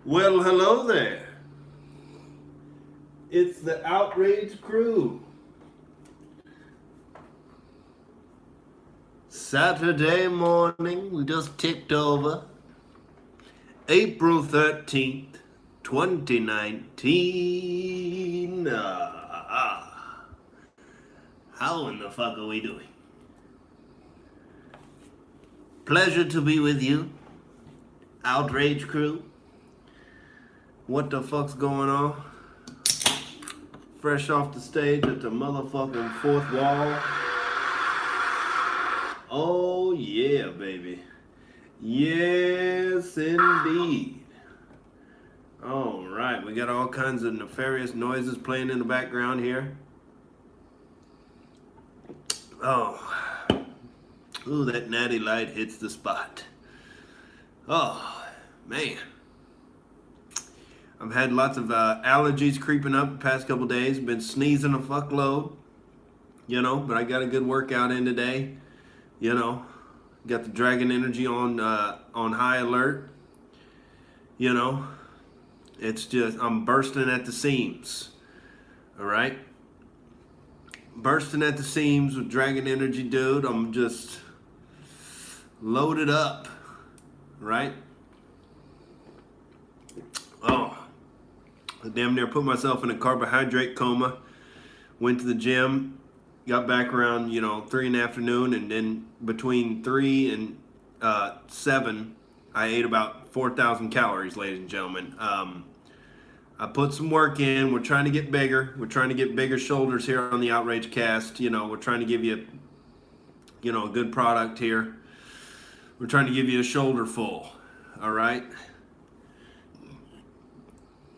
Well, hello there. It's the Outrage crew. Saturday morning, we just ticked over. April 13th, 2019. How in the fuck are we doing? Pleasure to be with you, Outrage crew. What the fuck's going on? Fresh off the stage at the motherfucking fourth wall. Oh yeah, baby. Yes, indeed. All right, we got all kinds of nefarious noises playing in the background here. Oh, ooh, that natty light hits the spot. Oh, man. I've had lots of allergies creeping up the past couple days. Been sneezing a fuckload, but I got a good workout in today. Got the dragon energy on high alert. It's just I'm bursting at the seams. All right, bursting at the seams with dragon energy, dude. I'm just loaded up, right? Oh, I damn near put myself in a carbohydrate coma. Went to the gym, got back around 3 in the afternoon, and then between 3 and 7, I ate about 4,000 calories, ladies and gentlemen. I put some work in. We're trying to get bigger. We're trying to get bigger shoulders here on the Outrage Cast. We're trying to give you, a good product here. We're trying to give you a shoulder full. All right.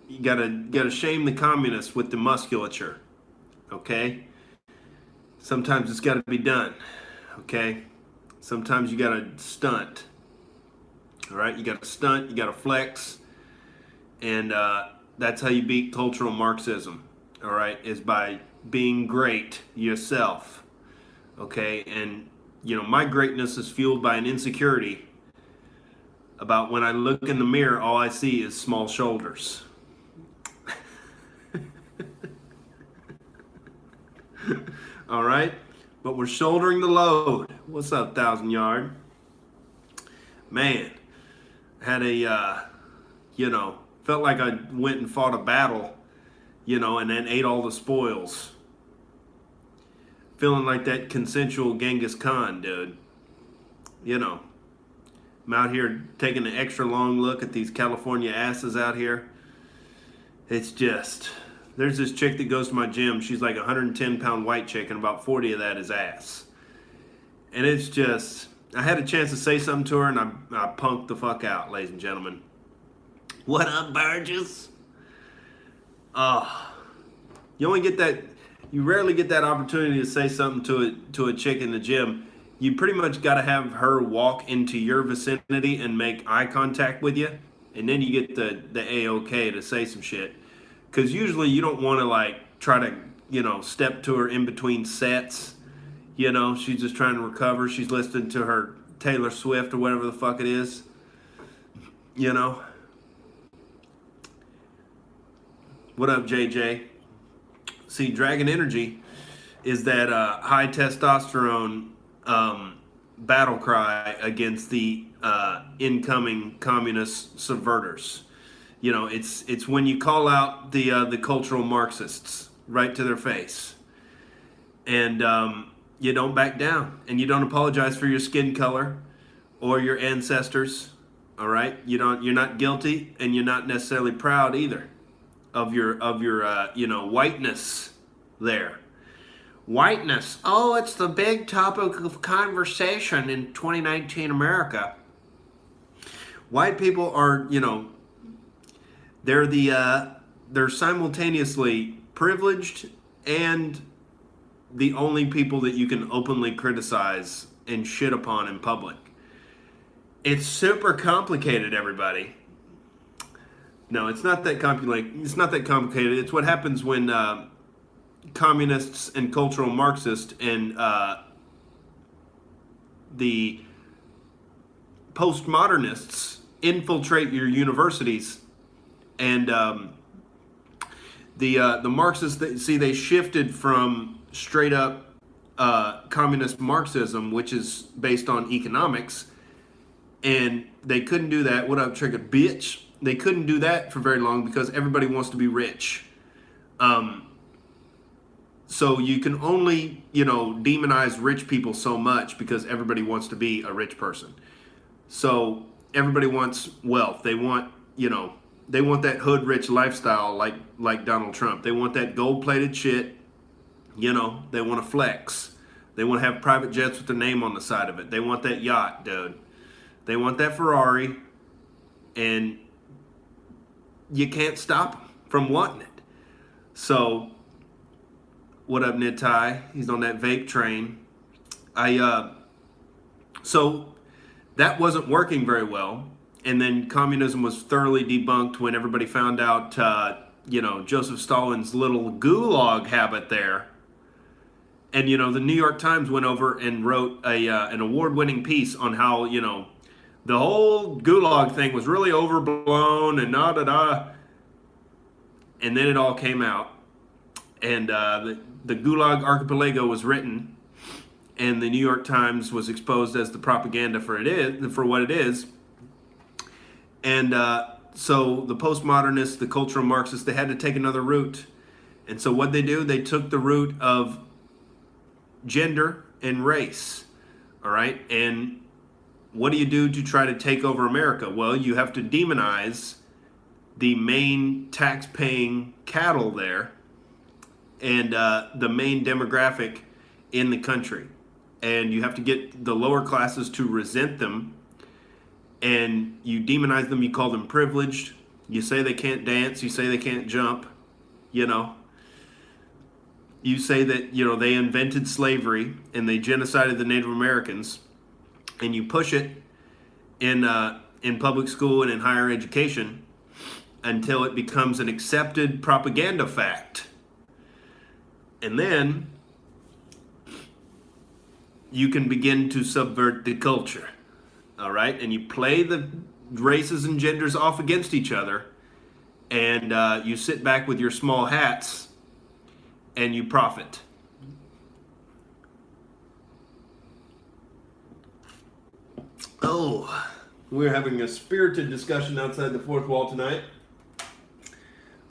You gotta shame the communists with the musculature. Okay. Sometimes it's got to be done. Okay. Sometimes you gotta stunt. All right. You gotta stunt. You gotta flex. And that's how you beat cultural Marxism, all right, is by being great yourself, okay? And, my greatness is fueled by an insecurity about when I look in the mirror, all I see is small shoulders. All right? But we're shouldering the load. What's up, 1,000 Yard? Man, had a, felt like I went and fought a battle, and then ate all the spoils. Feeling like that consensual Genghis Khan, dude. I'm out here taking an extra long look at these California asses out here. It's just, there's this chick that goes to my gym. She's like a 110-pound white chick, and about 40 of that is ass. And it's just, I had a chance to say something to her, and I punked the fuck out, ladies and gentlemen. What up, Burgess? You rarely get that opportunity to say something to a chick in the gym. You pretty much got to have her walk into your vicinity and make eye contact with you, and then you get the A-OK to say some shit. Because usually you don't want to try to step to her in between sets. She's just trying to recover. She's listening to her Taylor Swift or whatever the fuck it is. What up, JJ? See, Dragon Energy is that high testosterone battle cry against the incoming communist subverters. It's when you call out the cultural Marxists right to their face, and you don't back down, and you don't apologize for your skin color or your ancestors. All right, you're not guilty, and you're not necessarily proud either of your whiteness there. Whiteness. Oh, it's the big topic of conversation in 2019 America. White people are, they're simultaneously privileged and the only people that you can openly criticize and shit upon in public. It's super complicated, everybody. No, it's not that complicated. It's not that complicated. It's what happens when communists and cultural Marxists and the postmodernists infiltrate your universities And the Marxists, they shifted from straight up communist Marxism, which is based on economics, and they couldn't do that. What up, Trigger bitch? They couldn't do that for very long because everybody wants to be rich. So you can only, demonize rich people so much because everybody wants to be a rich person. So everybody wants wealth. They want, they want that hood rich lifestyle like Donald Trump. They want that gold plated shit. They want to flex. They want to have private jets with their name on the side of it. They want that yacht, dude. They want that Ferrari, and you can't stop them from wanting it. So, what up, Nitai? He's on that vape train. So that wasn't working very well, and then communism was thoroughly debunked when everybody found out, Joseph Stalin's little gulag habit there. And, the New York Times went over and wrote an award-winning piece on how, the whole gulag thing was really overblown and da-da-da. And then it all came out. And the Gulag Archipelago was written. And the New York Times was exposed as the propaganda for what it is. And so the postmodernists, the cultural Marxists, they had to take another route. And so what they do, they took the route of gender and race. All right. And what do you do to try to take over America? Well, you have to demonize the main tax-paying cattle there and the main demographic in the country. And you have to get the lower classes to resent them. And you demonize them. You call them privileged. You say they can't dance. You say they can't jump. You say that, they invented slavery and they genocided the Native Americans, and you push it in public school and in higher education until it becomes an accepted propaganda fact. And then you can begin to subvert the culture, all right? And you play the races and genders off against each other, and you sit back with your small hats and you profit. Oh, we're having a spirited discussion outside the fourth wall tonight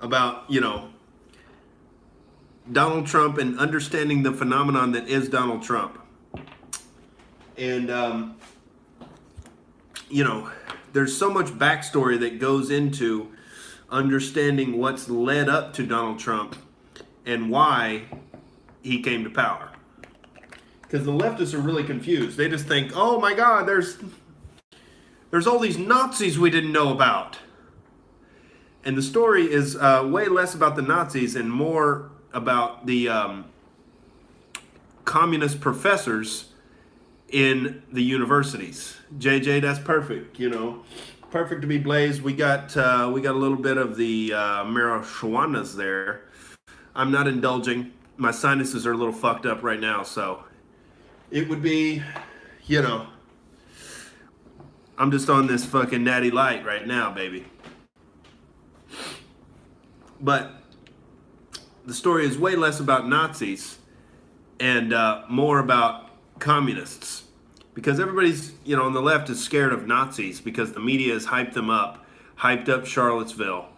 about, Donald Trump and understanding the phenomenon that is Donald Trump. And, there's so much backstory that goes into understanding what's led up to Donald Trump and why he came to power. Because the leftists are really confused. They just think, oh my God, there's all these Nazis we didn't know about. And the story is way less about the Nazis and more about the communist professors in the universities. JJ, that's perfect. Perfect to be blazed. We got a little bit of the marijuanas there. I'm not indulging. My sinuses are a little fucked up right now, so it would be, I'm just on this fucking natty light right now, baby. But the story is way less about Nazis and more about communists. Because everybody's, on the left is scared of Nazis because the media has hyped them up, hyped up Charlottesville,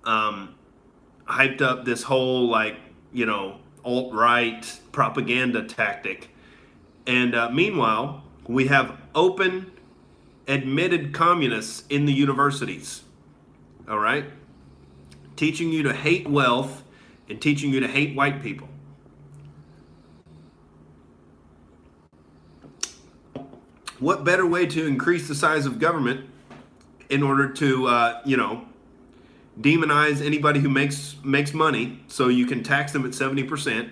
hyped up this whole, alt-right propaganda tactic. And meanwhile, we have open, admitted communists in the universities, all right? Teaching you to hate wealth and teaching you to hate white people. What better way to increase the size of government in order to, demonize anybody who makes money so you can tax them at 70%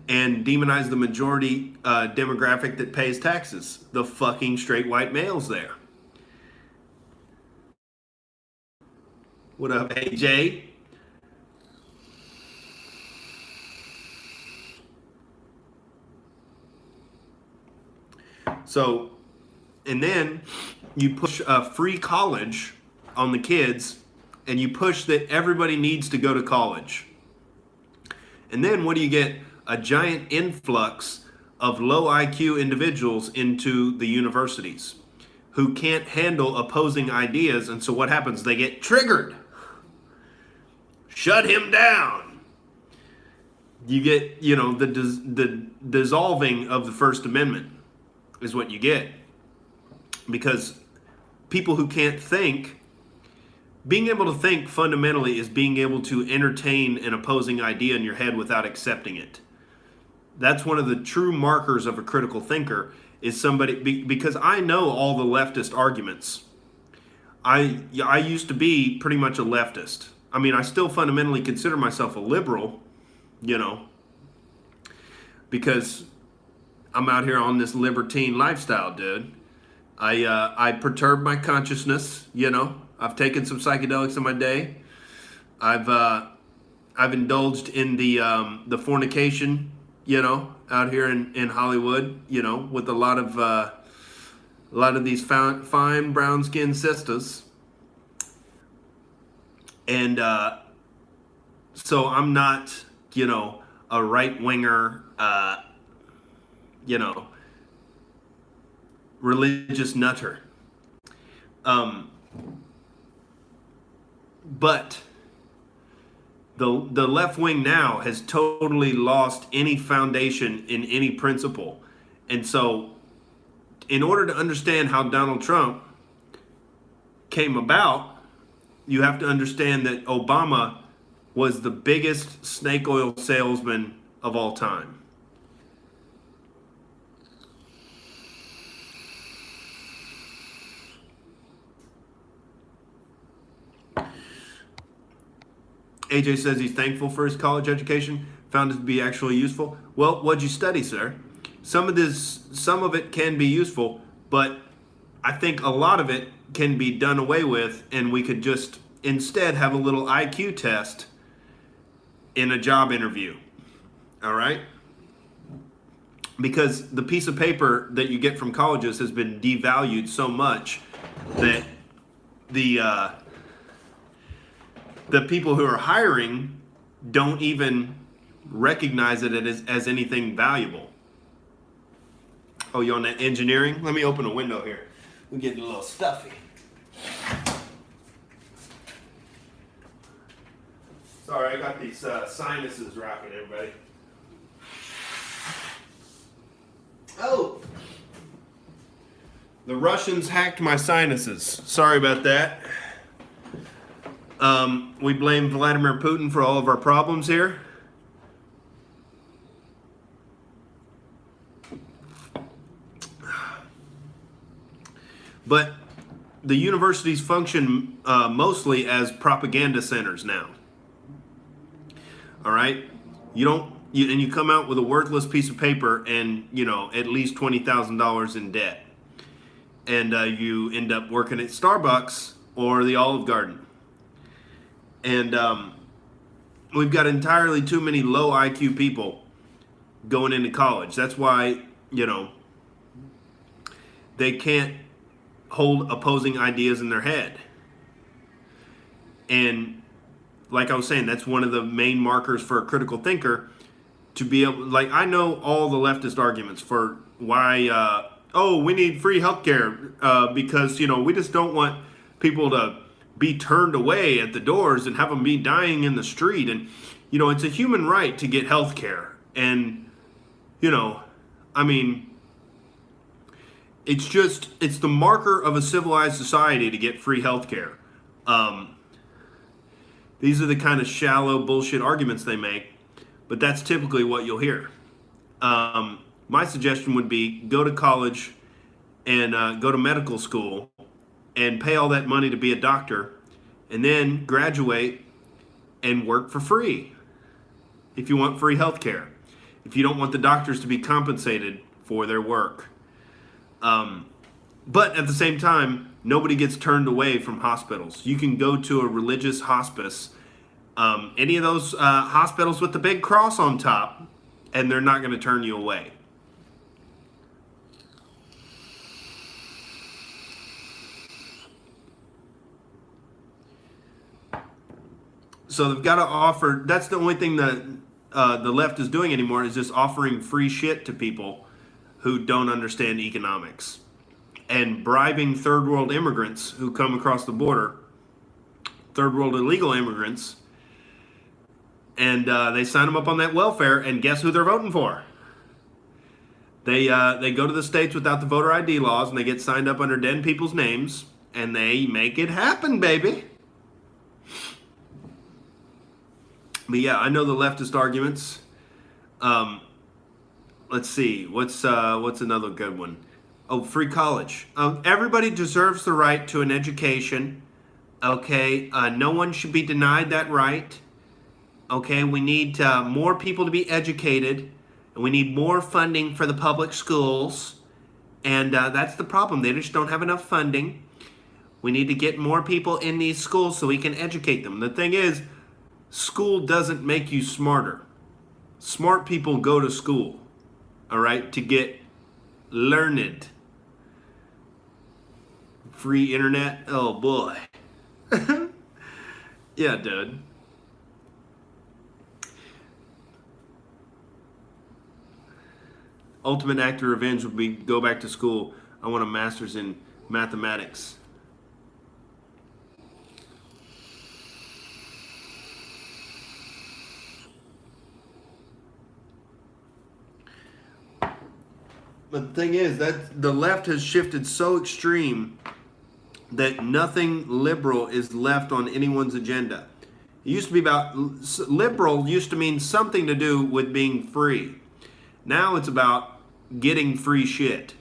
and demonize the majority demographic that pays taxes, the fucking straight white males there. What up, AJ? So, and then you push free college on the kids and you push that everybody needs to go to college. And then what do you get? A giant influx of low IQ individuals into the universities who can't handle opposing ideas. And so what happens? They get triggered. Shut him down. You get, the dissolving of the First Amendment is what you get. Because people who can't think, being able to think fundamentally is being able to entertain an opposing idea in your head without accepting it. That's one of the true markers of a critical thinker, is somebody, because I know all the leftist arguments. I used to be pretty much a leftist. I mean, I still fundamentally consider myself a liberal, because I'm out here on this libertine lifestyle, dude. I perturb my consciousness, I've taken some psychedelics in my day. I've indulged in the fornication, out here in Hollywood, with a lot of these fine brown skinned sisters. And so I'm not, a right winger, religious nutter. But the left wing now has totally lost any foundation in any principle. And so in order to understand how Donald Trump came about, you have to understand that Obama was the biggest snake oil salesman of all time. AJ says he's thankful for his college education, found it to be actually useful. Well, what'd you study, sir? Some of it can be useful, but I think a lot of it can be done away with, and we could just instead have a little IQ test in a job interview. All right? Because the piece of paper that you get from colleges has been devalued so much that the people who are hiring don't even recognize it as anything valuable. Oh, you on that engineering? Let me open a window here. We're getting a little stuffy. Sorry, I got these sinuses rocking, everybody. Oh! The Russians hacked my sinuses. Sorry about that. We blame Vladimir Putin for all of our problems here. But the universities function mostly as propaganda centers now. All right? You come out with a worthless piece of paper and, at least $20,000 in debt. And you end up working at Starbucks or the Olive Garden. And we've got entirely too many low IQ people going into college. That's why, they can't hold opposing ideas in their head. And like I was saying, that's one of the main markers for a critical thinker, to be able, I know all the leftist arguments for why, we need free healthcare because, we just don't want people to be turned away at the doors and have them be dying in the street. And, it's a human right to get health care. And, it's the marker of a civilized society to get free health care. These are the kind of shallow bullshit arguments they make, but that's typically what you'll hear. My suggestion would be go to college and go to medical school and pay all that money to be a doctor, and then graduate and work for free if you want free health care, if you don't want the doctors to be compensated for their work. But at the same time, nobody gets turned away from hospitals. You can go to a religious hospice, any of those hospitals with the big cross on top, and they're not going to turn you away. So they've got to offer. That's the only thing that the left is doing anymore, is just offering free shit to people who don't understand economics, and bribing third world immigrants who come across the border, third world illegal immigrants, and they sign them up on that welfare, and guess who they're voting for? They go to the states without the voter ID laws, and they get signed up under dead people's names, and they make it happen, baby. But yeah, I know the leftist arguments. Let's see, what's another good one? Oh, free college. Everybody deserves the right to an education. Okay, no one should be denied that right. Okay, we need more people to be educated, and we need more funding for the public schools. And that's the problem. They just don't have enough funding. We need to get more people in these schools so we can educate them. The thing is, school doesn't make you smarter. Smart people go to school, all right, to get learned. Free internet? Oh boy. Yeah, dude. Ultimate act of revenge would be go back to school. I want a master's in mathematics. But the thing is that the left has shifted so extreme that nothing liberal is left on anyone's agenda. It used to be about, liberal used to mean something to do with being free. Now it's about getting free shit.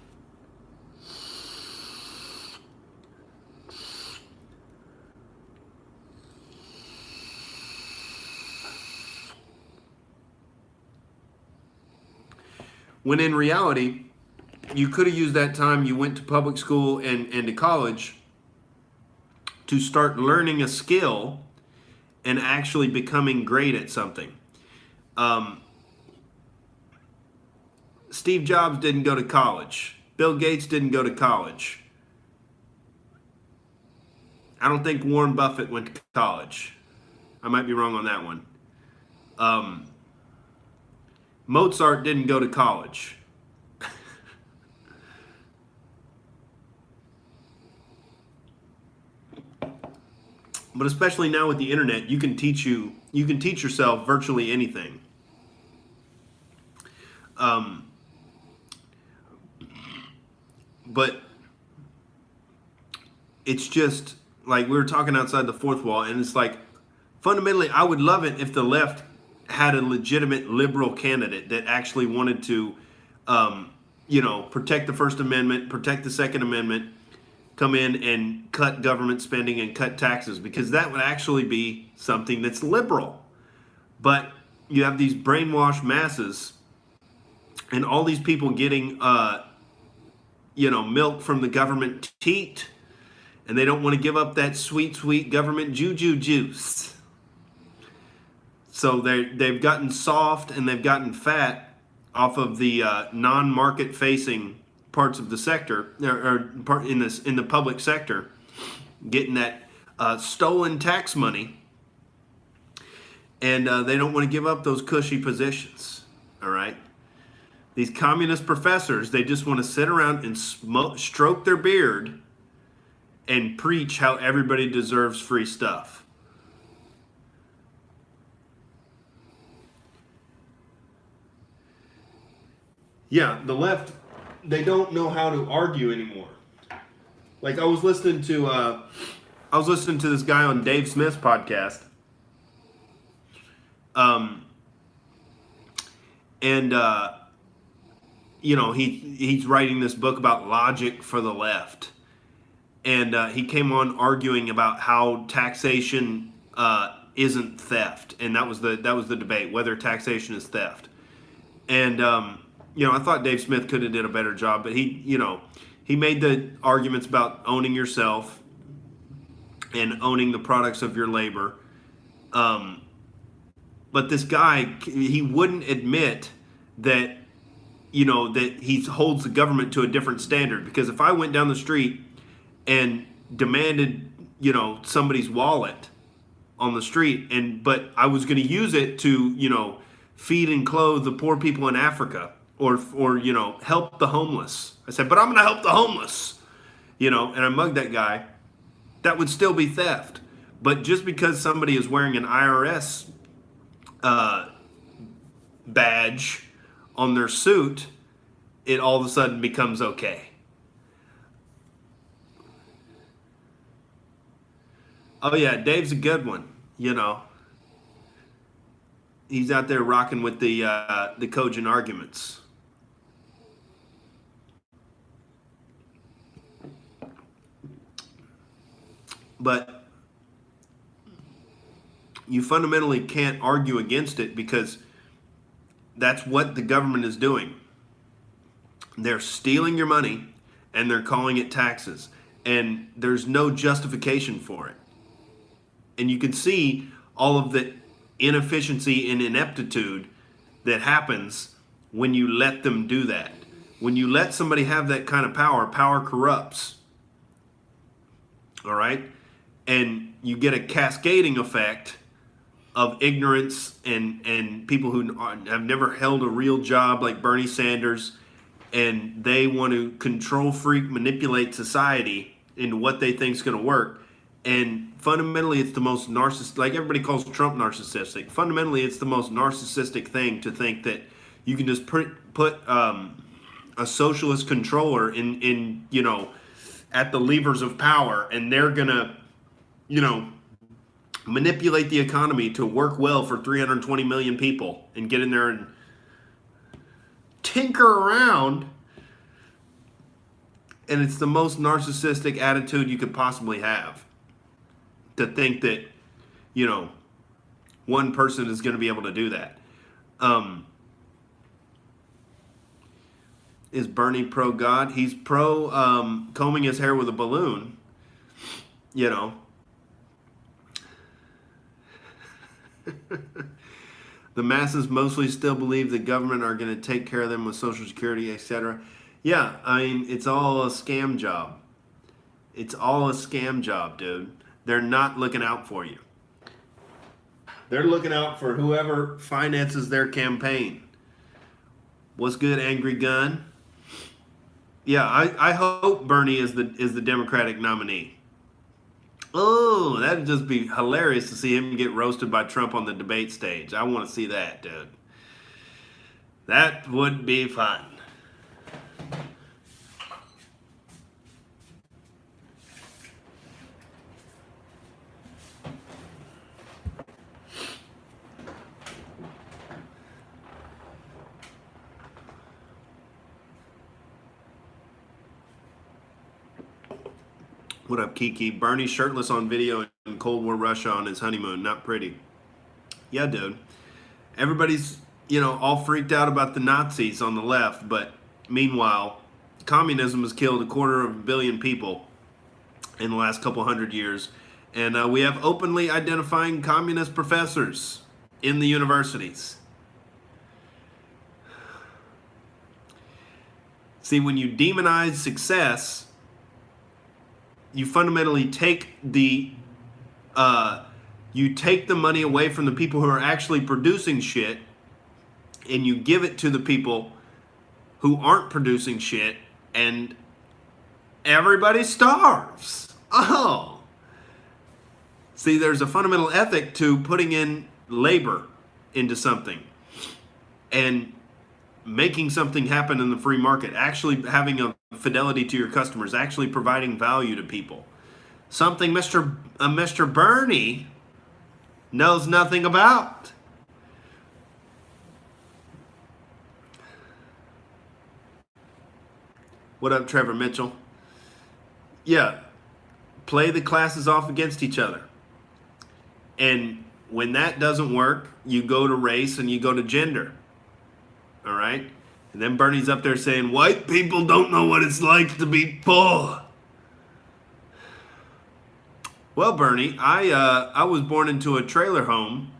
When in reality, you could have used that time you went to public school and to college to start learning a skill and actually becoming great at something. Steve Jobs didn't go to college. Bill Gates didn't go to college. I don't think Warren Buffett went to college. I might be wrong on that one. Mozart didn't go to college. But especially now with the internet, you can teach yourself virtually anything. But it's just like we were talking outside the fourth wall, and it's like fundamentally, I would love it if the left had a legitimate liberal candidate that actually wanted to, protect the First Amendment, protect the Second Amendment, come in and cut government spending and cut taxes, because that would actually be something that's liberal. But you have these brainwashed masses and all these people getting, milk from the government teat, and they don't want to give up that sweet, sweet government juju juice. So they've gotten soft and they've gotten fat off of the non-market facing parts of the sector, or part in the public sector, getting that stolen tax money, and they don't want to give up those cushy positions. All right, these communist professors, they just want to sit around and stroke their beard and preach how everybody deserves free stuff. Yeah, the left, they don't know how to argue anymore. Like I was listening to this guy on Dave Smith's podcast, he's writing this book about logic for the left, and he came on arguing about how taxation isn't theft, and that was the debate, whether taxation is theft, and I thought Dave Smith could have did a better job, but he made the arguments about owning yourself and owning the products of your labor. But this guy, he wouldn't admit that, that he holds the government to a different standard. Because if I went down the street and demanded, somebody's wallet, on the street, but I was going to use it to, feed and clothe the poor people in Africa, or help the homeless. I said, but I'm going to help the homeless, and I mugged that guy. That would still be theft. But just because somebody is wearing an IRS badge on their suit, it all of a sudden becomes okay. Oh yeah, Dave's a good one. He's out there rocking with the cogent arguments. But you fundamentally can't argue against it, because that's what the government is doing. They're stealing your money and they're calling it taxes, and there's no justification for it. And you can see all of the inefficiency and ineptitude that happens when you let them do that. When you let somebody have that kind of power, power corrupts. All right? And you get a cascading effect of ignorance and people who have never held a real job, like Bernie Sanders, and they want to control freak, manipulate society into what they think is going to work. And fundamentally, it's the most narcissistic, like everybody calls Trump narcissistic. Fundamentally, it's the most narcissistic thing to think that you can just put a socialist controller in at the levers of power, and they're gonna manipulate the economy to work well for 320 million people, and get in there and tinker around. And it's the most narcissistic attitude you could possibly have, to think that one person is going to be able to do that. Is Bernie pro God? He's pro combing his hair with a balloon. The masses mostly still believe the government are going to take care of them with Social Security, etc. Yeah, I mean, it's all a scam job. It's all a scam job, dude. They're not looking out for you. They're looking out for whoever finances their campaign. What's good, Angry Gun? Yeah, I hope Bernie is the Democratic nominee. Oh, that'd just be hilarious to see him get roasted by Trump on the debate stage. I want to see that, dude. That would be fun. What up, Kiki? Bernie shirtless on video in Cold War Russia on his honeymoon. Not pretty. Yeah, dude. Everybody's, all freaked out about the Nazis on the left, but meanwhile, communism has killed 250 million people in the last couple hundred years. And we have openly identifying communist professors in the universities. See, when you demonize success, you fundamentally take the money away from the people who are actually producing shit, and you give it to the people who aren't producing shit, and everybody starves. Oh. See, there's a fundamental ethic to putting in labor into something and making something happen in the free market, actually having a fidelity to your customers, actually providing value to people. Something Mr. Bernie knows nothing about. What up, Trevor Mitchell? Yeah, play the classes off against each other. And when that doesn't work, you go to race and you go to gender. All right? And then Bernie's up there saying, white people don't know what it's like to be poor. Well, Bernie, I was born into a trailer home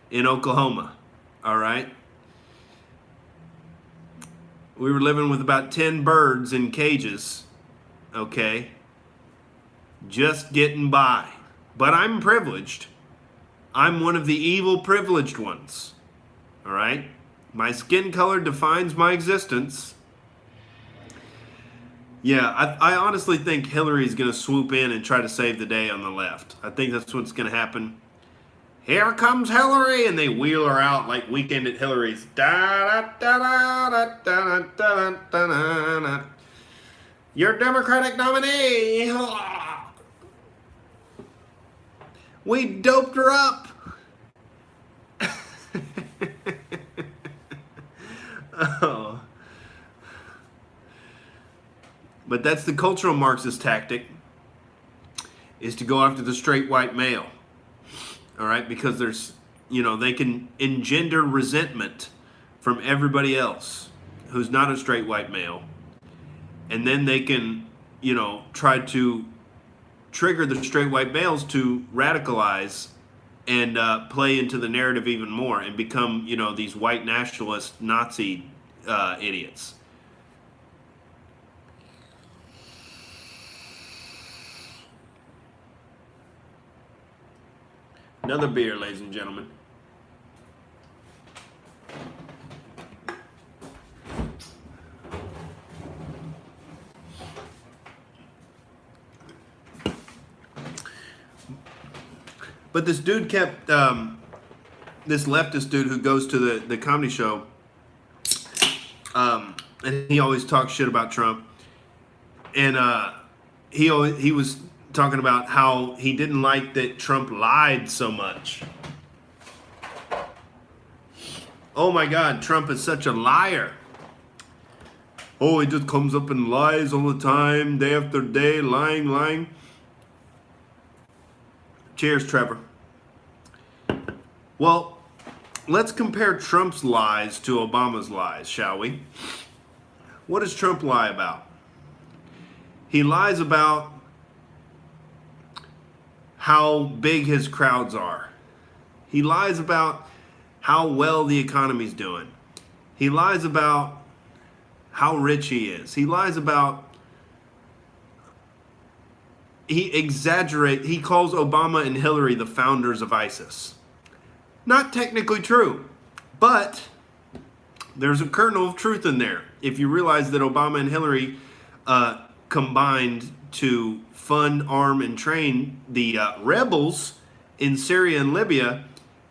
in Oklahoma. All right? We were living with about 10 birds in cages. Okay? Just getting by. but I'm privileged. I'm one of the evil privileged ones. All right? My skin color defines my existence. Yeah, I honestly think Hillary's going to swoop in and try to save the day on the left. I think that's what's going to happen. Here comes Hillary, and they wheel her out like Weekend at Hillary's. Your Democratic nominee. We doped her up. Oh. But that's the cultural Marxist tactic, is to go after the straight white male. All right, because there's, they can engender resentment from everybody else who's not a straight white male. And then they can, try to trigger the straight white males to radicalize and play into the narrative even more and become, these white nationalist Nazi idiots. Another beer, ladies and gentlemen. But this dude kept, this leftist dude who goes to the comedy show, and he always talks shit about Trump. And he was talking about how he didn't like that Trump lied so much. Oh my God, Trump is such a liar. Oh, he just comes up and lies all the time, day after day, lying. Cheers, Trevor. Well, let's compare Trump's lies to Obama's lies, shall we? What does Trump lie about? He lies about how big his crowds are. He lies about how well the economy's doing. He lies about how rich he is. He lies about, he calls Obama and Hillary the founders of ISIS. Not technically true, but there's a kernel of truth in there. If you realize that Obama and Hillary combined to fund, arm, and train the rebels in Syria and Libya,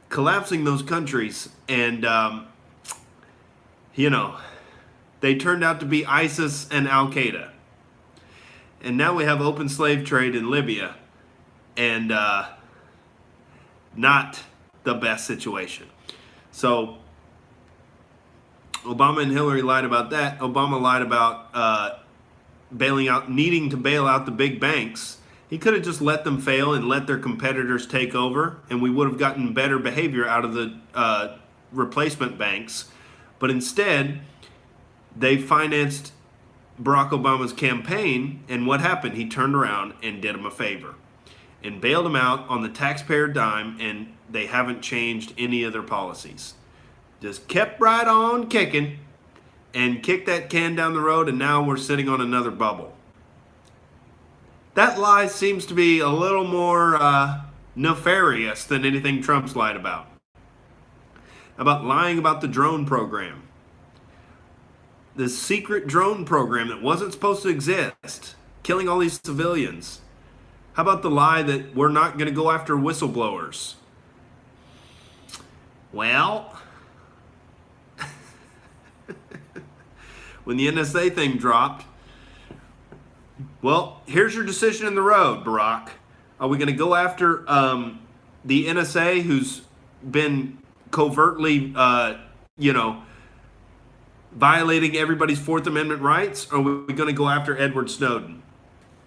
collapsing those countries. And, they turned out to be ISIS and Al-Qaeda. And now we have open slave trade in Libya. And not the best situation. So Obama and Hillary lied about that. Obama lied about needing to bail out the big banks. He could have just let them fail and let their competitors take over, and we would have gotten better behavior out of the replacement banks. But instead, they financed Barack Obama's campaign, and what happened? He turned around and did him a favor and bailed him out on the taxpayer dime, and they haven't changed any of their policies. Just kept right on kicking and kicked that can down the road, and now we're sitting on another bubble. That lie seems to be a little more nefarious than anything Trump's lied about. About lying about the drone program. The secret drone program that wasn't supposed to exist, killing all these civilians. How about the lie that we're not going to go after whistleblowers? Well, when the NSA thing dropped, well, here's your decision in the road, Barack. Are we going to go after the NSA, who's been covertly, violating everybody's Fourth Amendment rights? Or are we going to go after Edward Snowden?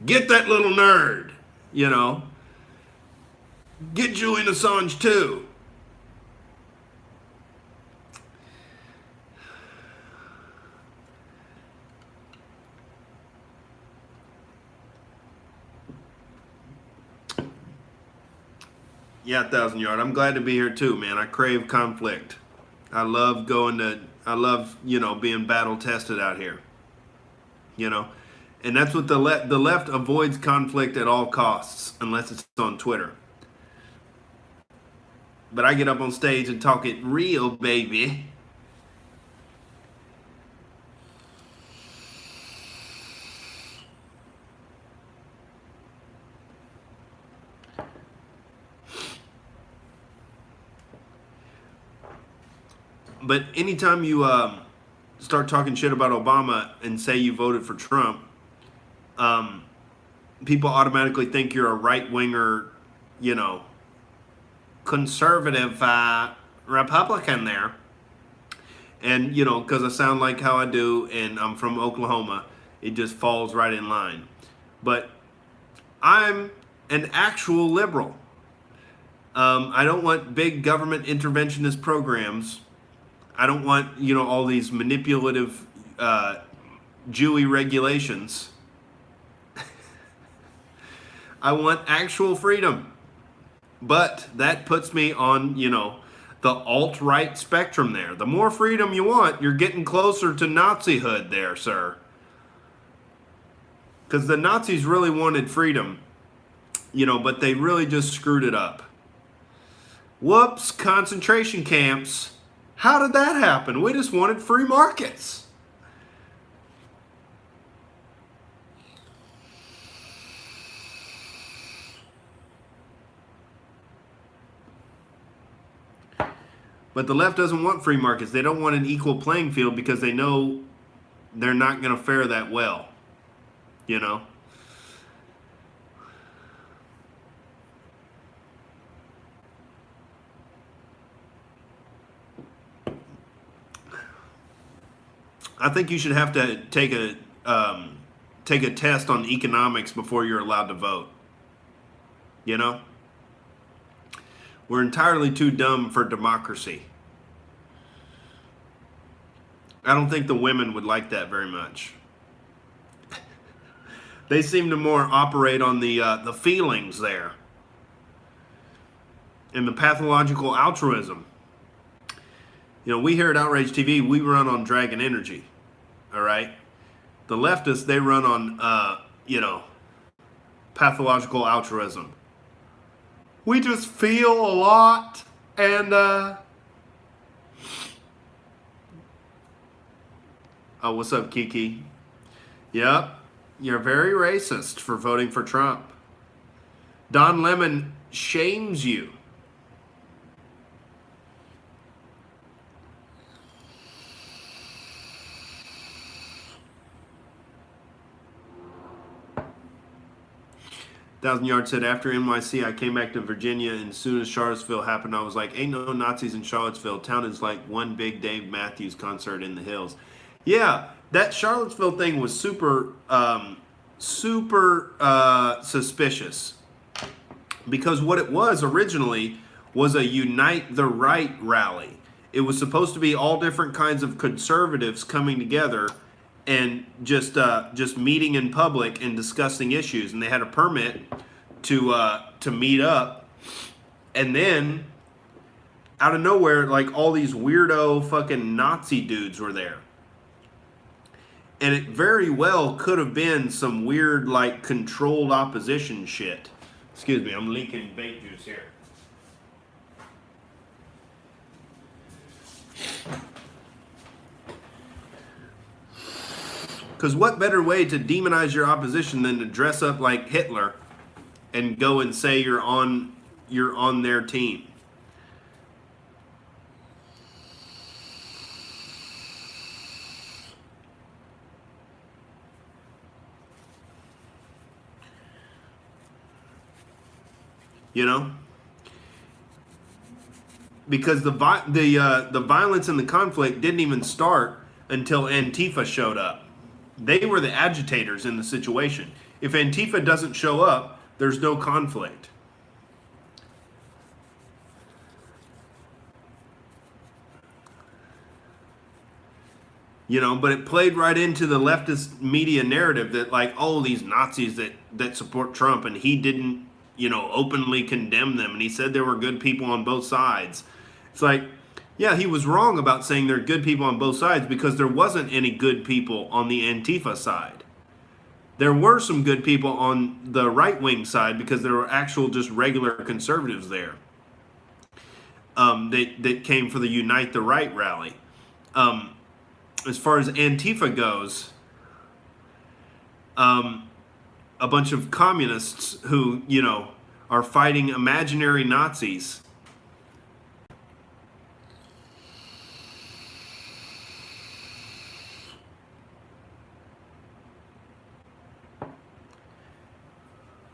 Get that little nerd, Get Julian Assange too. Yeah, 1,000 Yard. I'm glad to be here too, man. I crave conflict. I love being battle tested out here. And that's what the left avoids conflict at all costs, unless it's on Twitter. But I get up on stage and talk it real, baby. But anytime you start talking shit about Obama and say you voted for Trump, people automatically think you're a right winger, you know, conservative Republican there. And, you know, because I sound like how I do and I'm from Oklahoma, it just falls right in line. But I'm an actual liberal. I don't want big government interventionist programs. I don't want, you know, all these manipulative Jewy regulations. I want actual freedom. But that puts me on, you know, the alt-right spectrum there. The more freedom you want, you're getting closer to Nazihood there, sir. Because the Nazis really wanted freedom, you know, but they really just screwed it up. Whoops, concentration camps. How did that happen? We just wanted free markets. But the left doesn't want free markets. They don't want an equal playing field because they know they're not going to fare that well. You know? I think you should have to take a test on economics before you're allowed to vote. You know? We're entirely too dumb for democracy. I don't think the women would like that very much. They seem to more operate on the feelings there. And the pathological altruism. You know, we here at Outrage TV, we run on Dragon Energy. All right? The leftists, they run on, you know, pathological altruism. We just feel a lot and, oh, what's up, Kiki? Yep, you're very racist for voting for Trump. Don Lemon shames you. Thousand Yard said, after NYC, I came back to Virginia, and as soon as Charlottesville happened, I was like, ain't no Nazis in Charlottesville. Town is like one big Dave Matthews concert in the hills. Yeah, that Charlottesville thing was super suspicious. Because what it was originally was a Unite the Right rally. It was supposed to be all different kinds of conservatives coming together and just meeting in public and discussing issues, and they had a permit to meet up, and then out of nowhere, like all these weirdo fucking Nazi dudes were there, and it very well could have been some weird like controlled opposition shit. Excuse me, I'm leaking vape juice here. Because what better way to demonize your opposition than to dress up like Hitler and go and say you're on their team? You know? Because the violence and the conflict didn't even start until Antifa showed up. They were the agitators in the situation. If Antifa doesn't show up, there's no conflict. You know, but it played right into the leftist media narrative that like, oh, these Nazis that support Trump, and he didn't, you know, openly condemn them, and he said there were good people on both sides. It's like, yeah, he was wrong about saying there are good people on both sides because there wasn't any good people on the Antifa side. There were some good people on the right-wing side because there were actual just regular conservatives there. that came for the Unite the Right rally. As far as Antifa goes, a bunch of communists who, are fighting imaginary Nazis.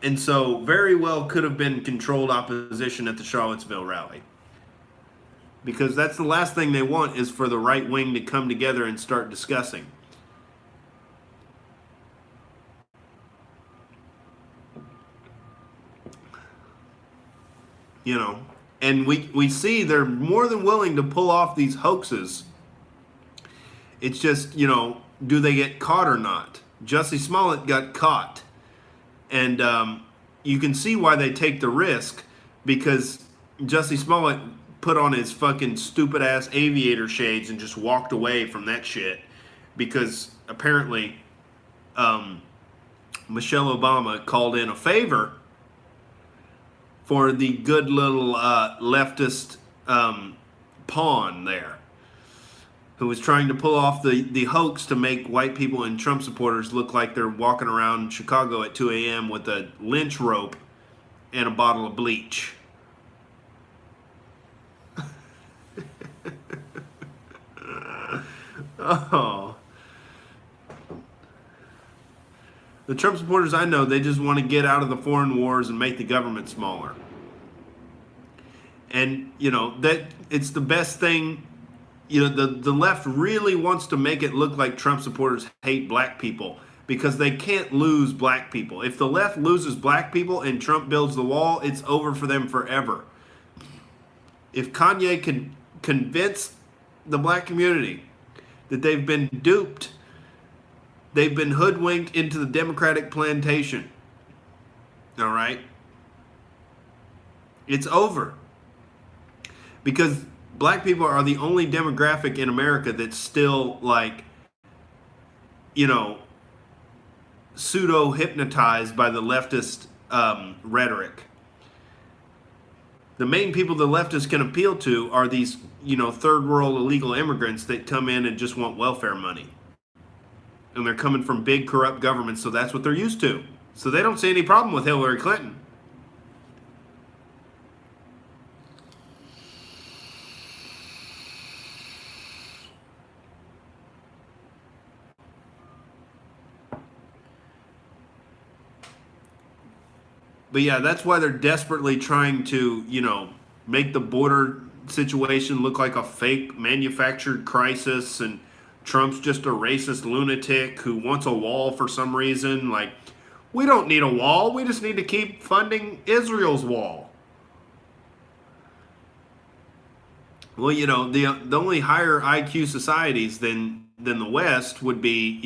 And so very well could have been controlled opposition at the Charlottesville rally. Because that's the last thing they want, is for the right wing to come together and start discussing. And we see they're more than willing to pull off these hoaxes. It's just, do they get caught or not? Jussie Smollett got caught. And you can see why they take the risk, because Jussie Smollett put on his fucking stupid ass aviator shades and just walked away from that shit, because apparently Michelle Obama called in a favor for the good little leftist pawn there, who was trying to pull off the hoax to make white people and Trump supporters look like they're walking around Chicago at 2 a.m. with a lynch rope and a bottle of bleach. Oh. The Trump supporters I know, they just want to get out of the foreign wars and make the government smaller. And, that it's the best thing. The left really wants to make it look like Trump supporters hate black people, because they can't lose black people. If the left loses black people and Trump builds the wall, it's over for them forever. If Kanye can convince the black community that they've been duped, they've been hoodwinked into the Democratic plantation, all right, it's over. Because black people are the only demographic in America that's still pseudo-hypnotized by the leftist rhetoric. The main people the leftists can appeal to are these, third world illegal immigrants that come in and just want welfare money. And they're coming from big corrupt governments, so that's what they're used to. So they don't see any problem with Hillary Clinton. But yeah, that's why they're desperately trying to, make the border situation look like a fake manufactured crisis, and Trump's just a racist lunatic who wants a wall for some reason. Like, we don't need a wall. We just need to keep funding Israel's wall. Well, the only higher IQ societies than the West would be,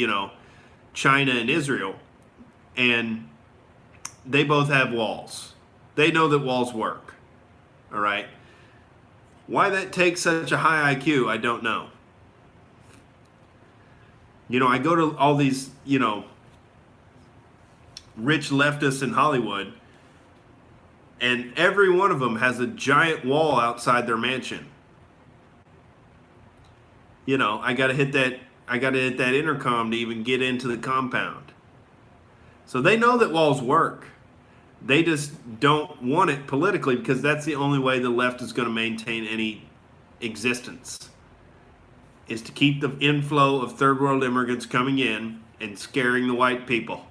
China and Israel. And they both have walls. They know that walls work. All right. Why that takes such a high IQ, I don't know. I go to all these, rich leftists in Hollywood, and every one of them has a giant wall outside their mansion. I gotta hit that intercom to even get into the compound. So they know that walls work. They just don't want it politically, because that's the only way the left is going to maintain any existence, is to keep the inflow of third world immigrants coming in and scaring the white people.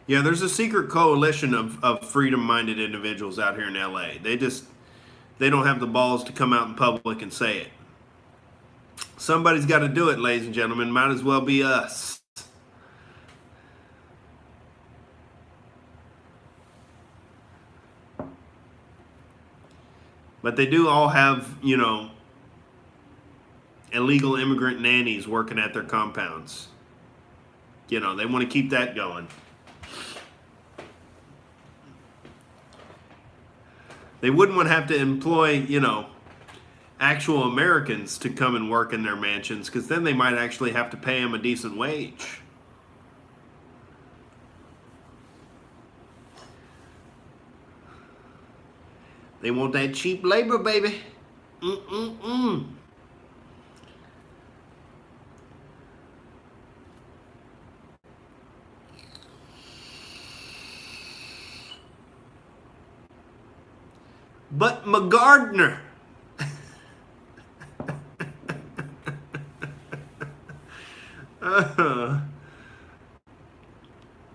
Yeah, there's a secret coalition of freedom-minded individuals out here in LA. They don't have the balls to come out in public and say it. Somebody's got to do it, ladies and gentlemen. Might as well be us. But they do all have, illegal immigrant nannies working at their compounds. They want to keep that going. They wouldn't want to have to employ, actual Americans to come and work in their mansions, because then they might actually have to pay them a decent wage. They want that cheap labor, baby. But McGardner.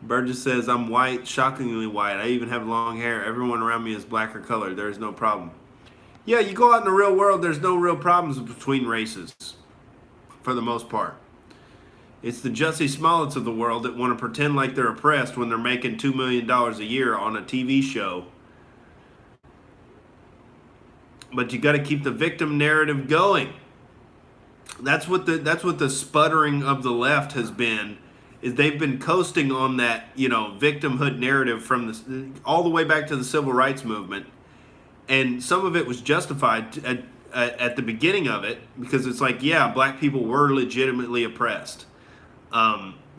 Burgess says, I'm white, shockingly white. I even have long hair. Everyone around me is black or colored. There is no problem. Yeah, you go out in the real world, there's no real problems between races, for the most part. It's the Jussie Smollets of the world that want to pretend like they're oppressed when they're making $2 million a year on a TV show. But you got to keep the victim narrative going. That's what the sputtering of the left has been. Is they've been coasting on that, victimhood narrative from all the way back to the civil rights movement, and some of it was justified at the beginning of it, because it's like, yeah, black people were legitimately oppressed.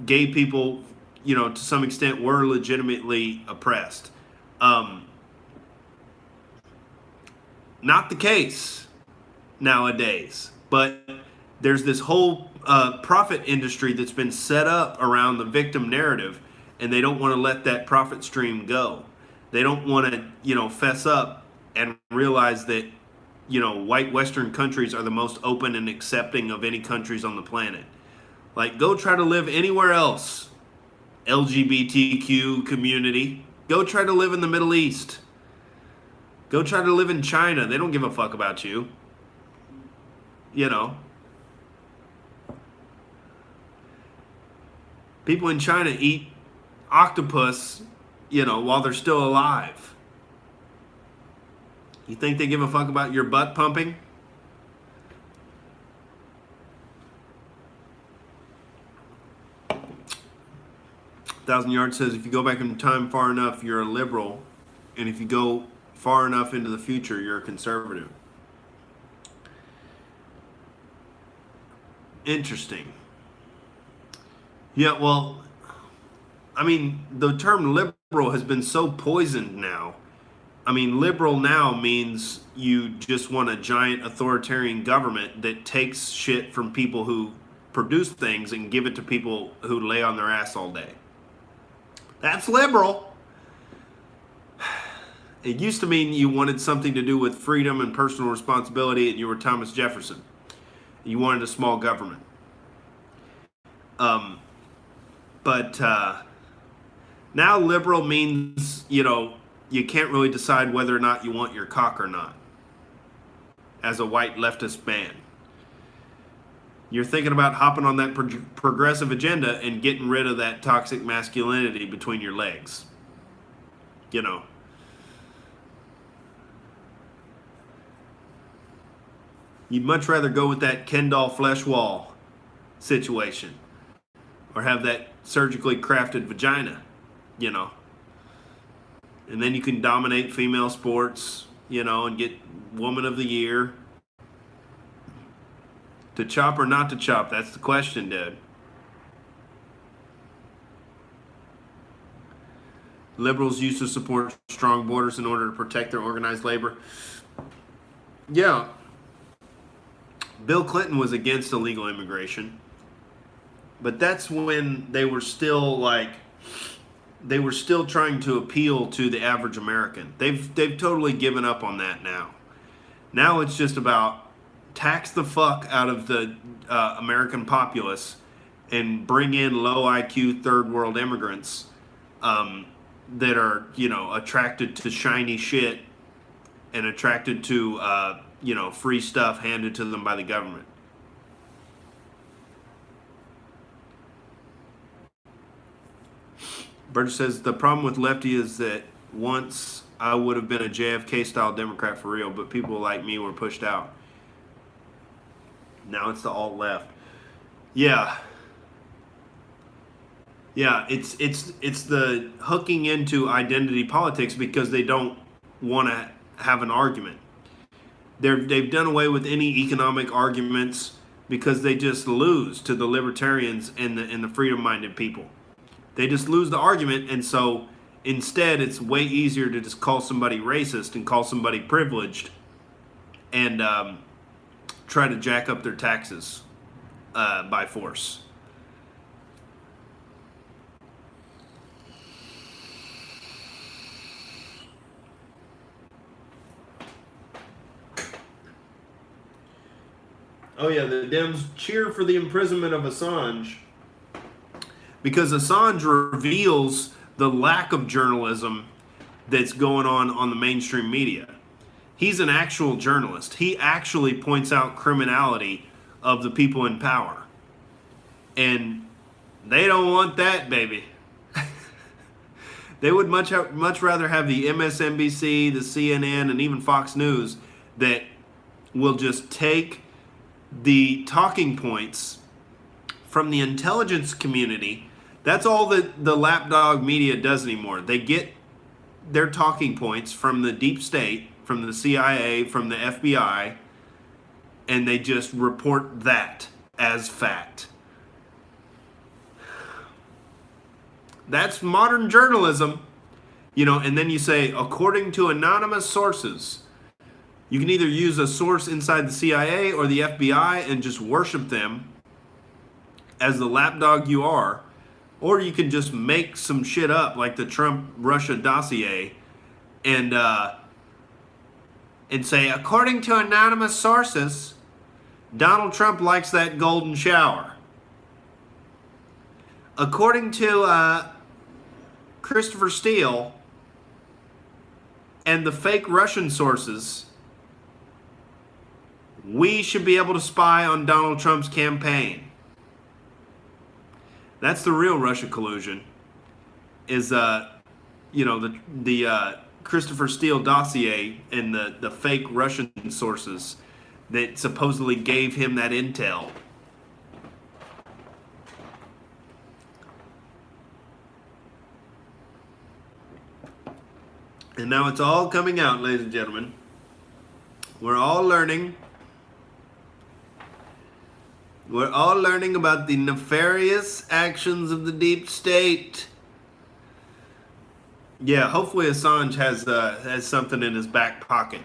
Gay people, to some extent, were legitimately oppressed. Not the case nowadays, but there's this whole profit industry that's been set up around the victim narrative, and they don't want to let that profit stream go. They don't want to, fess up and realize that, white Western countries are the most open and accepting of any countries on the planet. Like, go try to live anywhere else, LGBTQ community. Go try to live in the Middle East. Go try to live in China. They don't give a fuck about you. People in China eat octopus, while they're still alive. You think they give a fuck about your butt pumping? Thousand Yards says, if you go back in time far enough, you're a liberal. And if you go far enough into the future, you're a conservative. Interesting. Yeah, well, I mean, the term liberal has been so poisoned now. I mean, liberal now means you just want a giant authoritarian government that takes shit from people who produce things and give it to people who lay on their ass all day. That's liberal. It used to mean you wanted something to do with freedom and personal responsibility, and you were Thomas Jefferson. You wanted a small government. But now liberal means, you can't really decide whether or not you want your cock or not as a white leftist man. You're thinking about hopping on that progressive agenda and getting rid of that toxic masculinity between your legs. You'd much rather go with that Ken doll flesh wall situation, or have that surgically crafted vagina, And then you can dominate female sports, and get Woman of the Year. To chop or not to chop, that's the question, dude. Liberals used to support strong borders in order to protect their organized labor. Yeah. Bill Clinton was against illegal immigration. But that's when they were still trying to appeal to the average American. They've totally given up on that now. Now it's just about tax the fuck out of the American populace and bring in low IQ third world immigrants that are, attracted to shiny shit and attracted to, free stuff handed to them by the government. Burgess says, the problem with lefty is that once I would have been a JFK-style Democrat for real, but people like me were pushed out. Now it's the alt-left. Yeah. Yeah, it's the hooking into identity politics because they don't want to have an argument. They've done away with any economic arguments because they just lose to the libertarians and the freedom-minded people. They just lose the argument, and so instead it's way easier to just call somebody racist and call somebody privileged and try to jack up their taxes by force. Oh yeah, the Dems cheer for the imprisonment of Assange because Assange reveals the lack of journalism that's going on the mainstream media. He's an actual journalist. He actually points out criminality of the people in power. And they don't want that, baby. They would much rather have the MSNBC, the CNN, and even Fox News that will just take the talking points from the intelligence community. That's all that the lapdog media does anymore. They get their talking points from the deep state, from the CIA, from the FBI, and they just report that as fact. That's modern journalism, and then you say, according to anonymous sources. You can either use a source inside the CIA or the FBI and just worship them as the lapdog you are, or you can just make some shit up like the Trump-Russia dossier and say, according to anonymous sources, Donald Trump likes that golden shower. According to Christopher Steele and the fake Russian sources, we should be able to spy on Donald Trump's campaign. That's the real Russia collusion. Is the Christopher Steele dossier and the fake Russian sources that supposedly gave him that intel. And now it's all coming out, ladies and gentlemen. We're all learning. We're all learning about the nefarious actions of the deep state. Yeah, hopefully Assange has something in his back pocket,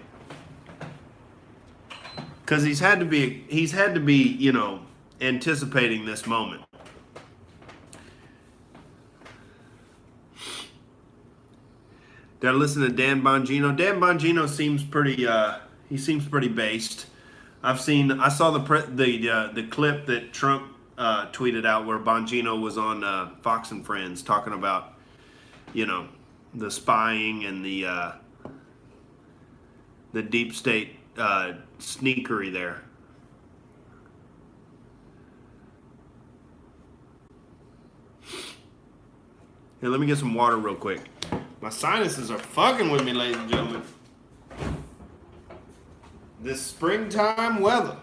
because he's had to be anticipating this moment. Did I listen to Dan Bongino? Dan Bongino seems pretty based. I saw the clip that Trump tweeted out where Bongino was on Fox and Friends talking about, the spying and the deep state sneakery there. Here, let me get some water real quick. My sinuses are fucking with me, ladies and gentlemen. This springtime weather.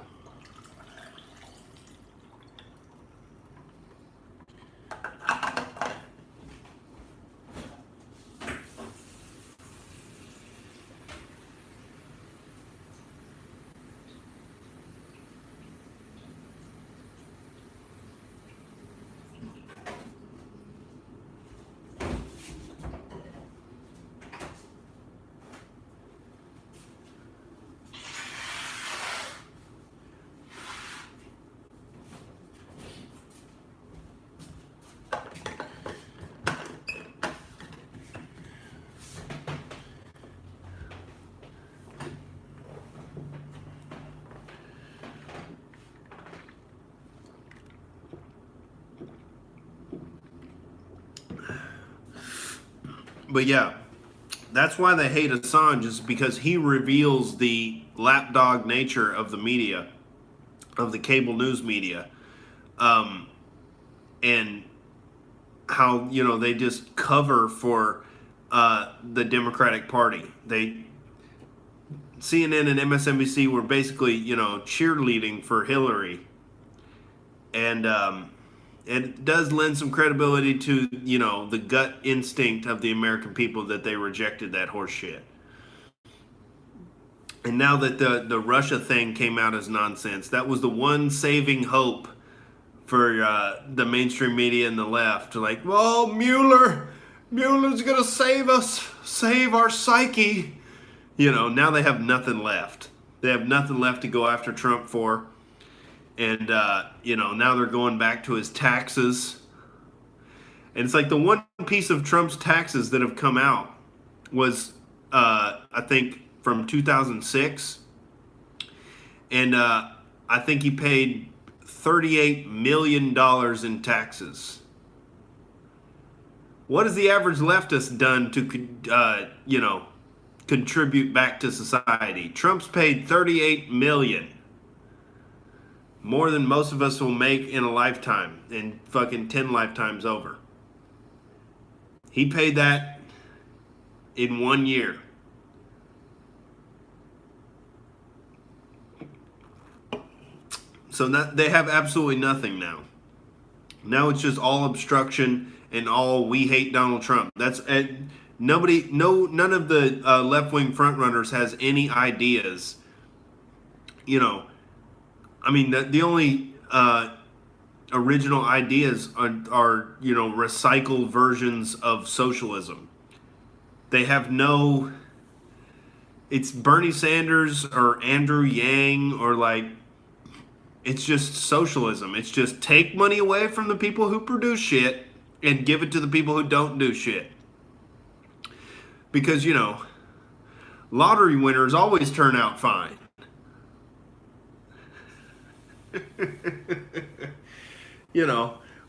But yeah, that's why they hate Assange, is because he reveals the lapdog nature of the media, of the cable news media, and how, they just cover for the Democratic Party. CNN and MSNBC were basically, cheerleading for Hillary. And it does lend some credibility to, the gut instinct of the American people that they rejected that horse shit. And now that the Russia thing came out as nonsense, that was the one saving hope for the mainstream media and the left. Like, well, Mueller's gonna save us, save our psyche. Now they have nothing left. They have nothing left to go after Trump for. And, now they're going back to his taxes. And it's like the one piece of Trump's taxes that have come out was, I think, from 2006. And I think he paid $38 million in taxes. What has the average leftist done to, contribute back to society? Trump's paid $38 million. More than most of us will make in a lifetime, and fucking 10 lifetimes over. He paid that in 1 year. So they have absolutely nothing now. Now it's just all obstruction and all we hate Donald Trump. That's none of the left-wing frontrunners has any ideas. I mean, the only original ideas are recycled versions of socialism. They have no. It's Bernie Sanders or Andrew Yang or like. It's just socialism. It's just take money away from the people who produce shit and give it to the people who don't do shit. Because, lottery winners always turn out fine.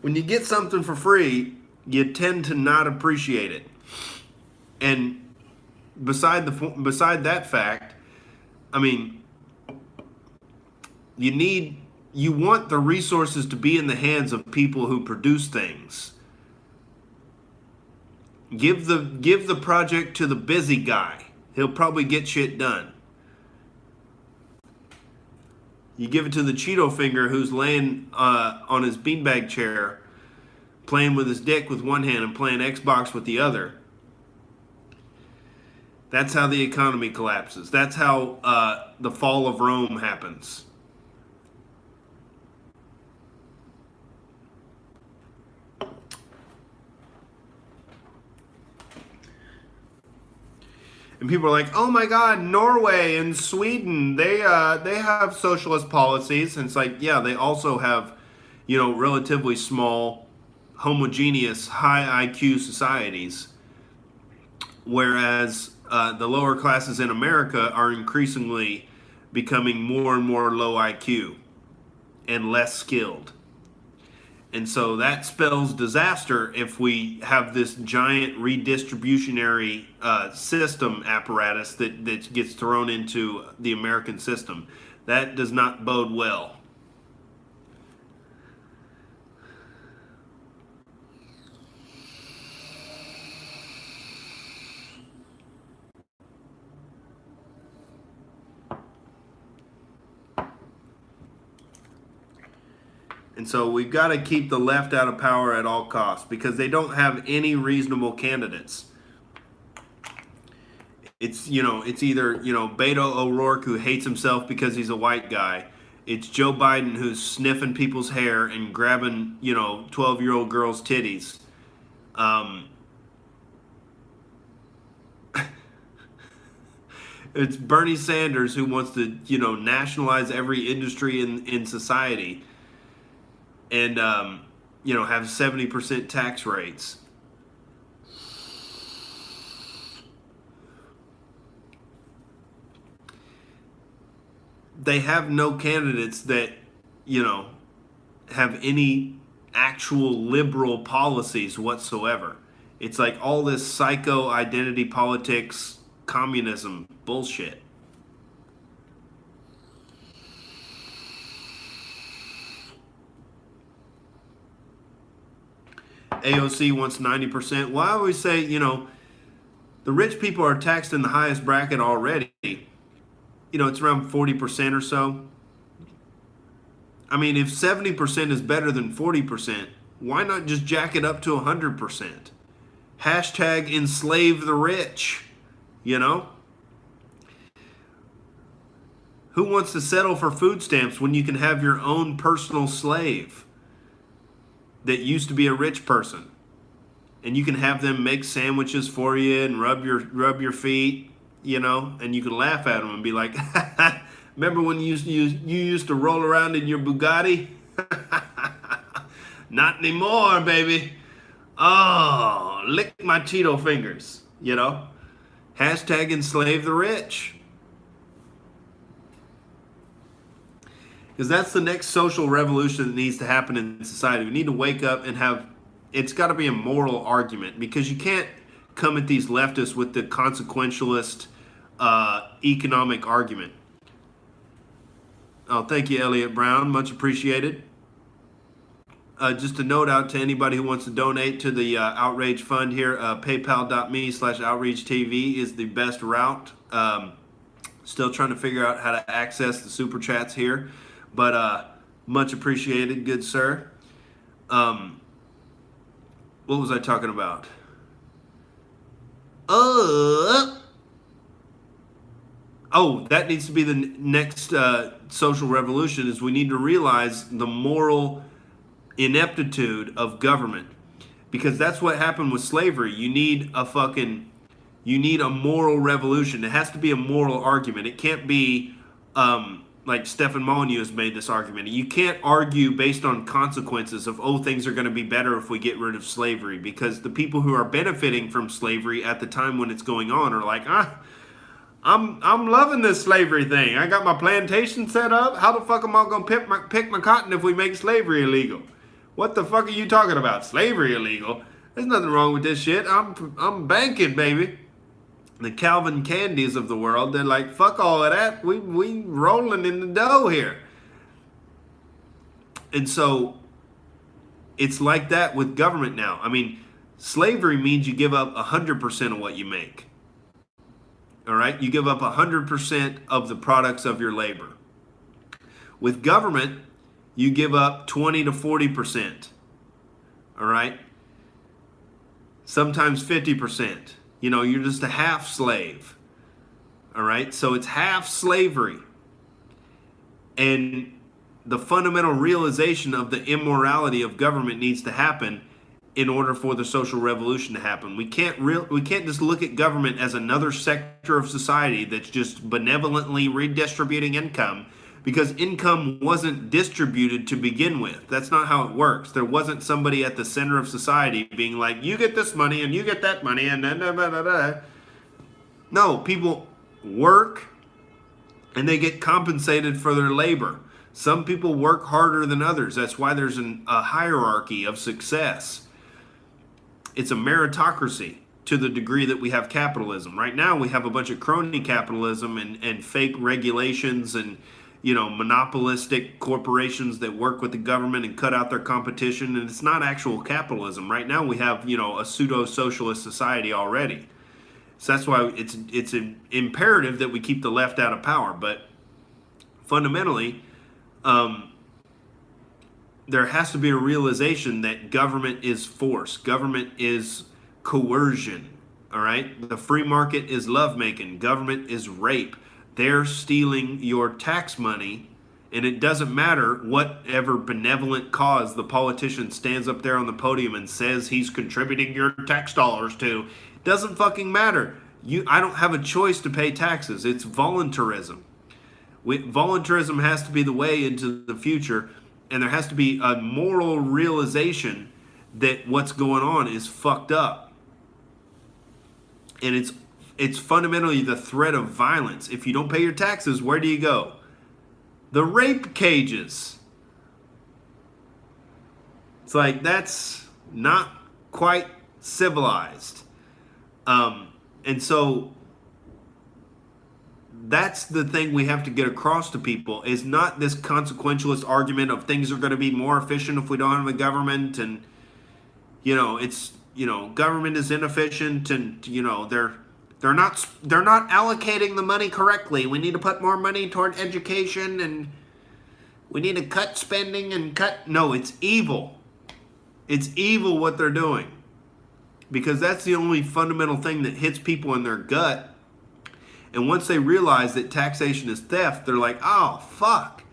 When you get something for free, you tend to not appreciate it. And beside that fact, I mean, you want the resources to be in the hands of people who produce things. Give the project to the busy guy. He'll probably get shit done. You give it to the Cheeto finger who's laying on his beanbag chair, playing with his dick with one hand and playing Xbox with the other. That's how the economy collapses. That's how the fall of Rome happens. And people are like, oh my God, Norway and Sweden, they have socialist policies. And it's like, yeah, they also have, relatively small, homogeneous, high IQ societies. Whereas the lower classes in America are increasingly becoming more and more low IQ and less skilled. And so that spells disaster if we have this giant redistributionary system apparatus that gets thrown into the American system. That does not bode well. And so we've got to keep the left out of power at all costs because they don't have any reasonable candidates. It's either, Beto O'Rourke who hates himself because he's a white guy. It's Joe Biden who's sniffing people's hair and grabbing, 12-year-old girls' titties. It's Bernie Sanders who wants to, nationalize every industry in society. And, have 70% tax rates. They have no candidates that, have any actual liberal policies whatsoever. It's like all this psycho identity politics, communism bullshit. AOC wants 90%. Well, I always say, the rich people are taxed in the highest bracket already. It's around 40% or so. I mean, if 70% is better than 40%, why not just jack it up to 100%? Hashtag enslave the rich, Who wants to settle for food stamps when you can have your own personal slave that used to be a rich person? And you can have them make sandwiches for you and rub your feet, you know, and you can laugh at them and be like, remember when you used to roll around in your Bugatti? Not anymore, baby. Oh, lick my Cheeto fingers, you know? Hashtag enslave the rich. Because that's the next social revolution that needs to happen in society. We need to wake up and have, it's got to be a moral argument, because you can't come at these leftists with the consequentialist economic argument. Oh, thank you, Elliot Brown. Much appreciated. Just a note out to anybody who wants to donate to the Outrage Fund here, paypal.me/Outrage TV is the best route. Still trying to figure out how to access the super chats here, but much appreciated, good sir. What was I talking about? Oh, that needs to be the next social revolution, is we need to realize the moral ineptitude of government, because that's what happened with slavery. You need a moral revolution. It has to be a moral argument. It can't be like Stefan Molyneux has made this argument. You can't argue based on consequences of, oh, things are going to be better if we get rid of slavery, because the people who are benefiting from slavery at the time when it's going on are like, I'm loving this slavery thing. I got my plantation set up. How the fuck am I going to pick my cotton if we make slavery illegal? What the fuck are you talking about? Slavery illegal? There's nothing wrong with this shit. I'm banking, baby. The Calvin Candies of the world, they're like, fuck all of that. We rolling in the dough here. And so it's like that with government now. I mean, slavery means you give up 100% of what you make. All right? You give up 100% of the products of your labor. With government, you give up 20 to 40%. All right? Sometimes 50%. You know, you're just a half slave. All right? So it's half slavery. And the fundamental realization of the immorality of government needs to happen in order for the social revolution to happen. We can't just look at government as another sector of society that's just benevolently redistributing income, because income wasn't distributed to begin with. That's not how it works. There wasn't somebody at the center of society being like, you get this money and you get that money and da, da, da, da, da. No, people work and they get compensated for their labor. Some people work harder than others. That's why there's a hierarchy of success. It's a meritocracy to the degree that we have capitalism. Right now we have a bunch of crony capitalism and fake regulations and, you know, monopolistic corporations that work with the government and cut out their competition, and it's not actual capitalism. Right now we have, you know, a pseudo-socialist society already. So that's why it's imperative that we keep the left out of power. But fundamentally, there has to be a realization that government is force. Government is coercion. All right? The free market is lovemaking. Government is rape. They're stealing your tax money, and it doesn't matter whatever benevolent cause the politician stands up there on the podium and says he's contributing your tax dollars to. It doesn't fucking matter. I don't have a choice to pay taxes. It's voluntarism. Voluntarism has to be the way into the future, and there has to be a moral realization that what's going on is fucked up. And it's fundamentally the threat of violence. If you don't pay your taxes, where do you go? The rape cages. It's like, that's not quite civilized. And so that's the thing we have to get across to people, is not this consequentialist argument of things are going to be more efficient if we don't have a government, and, you know, it's, you know, government is inefficient, and, you know, they're not allocating the money correctly. We need to put more money toward education, and we need to cut spending and cut. No, it's evil. It's evil what they're doing, because that's the only fundamental thing that hits people in their gut. And once they realize that taxation is theft, they're like, oh, fuck.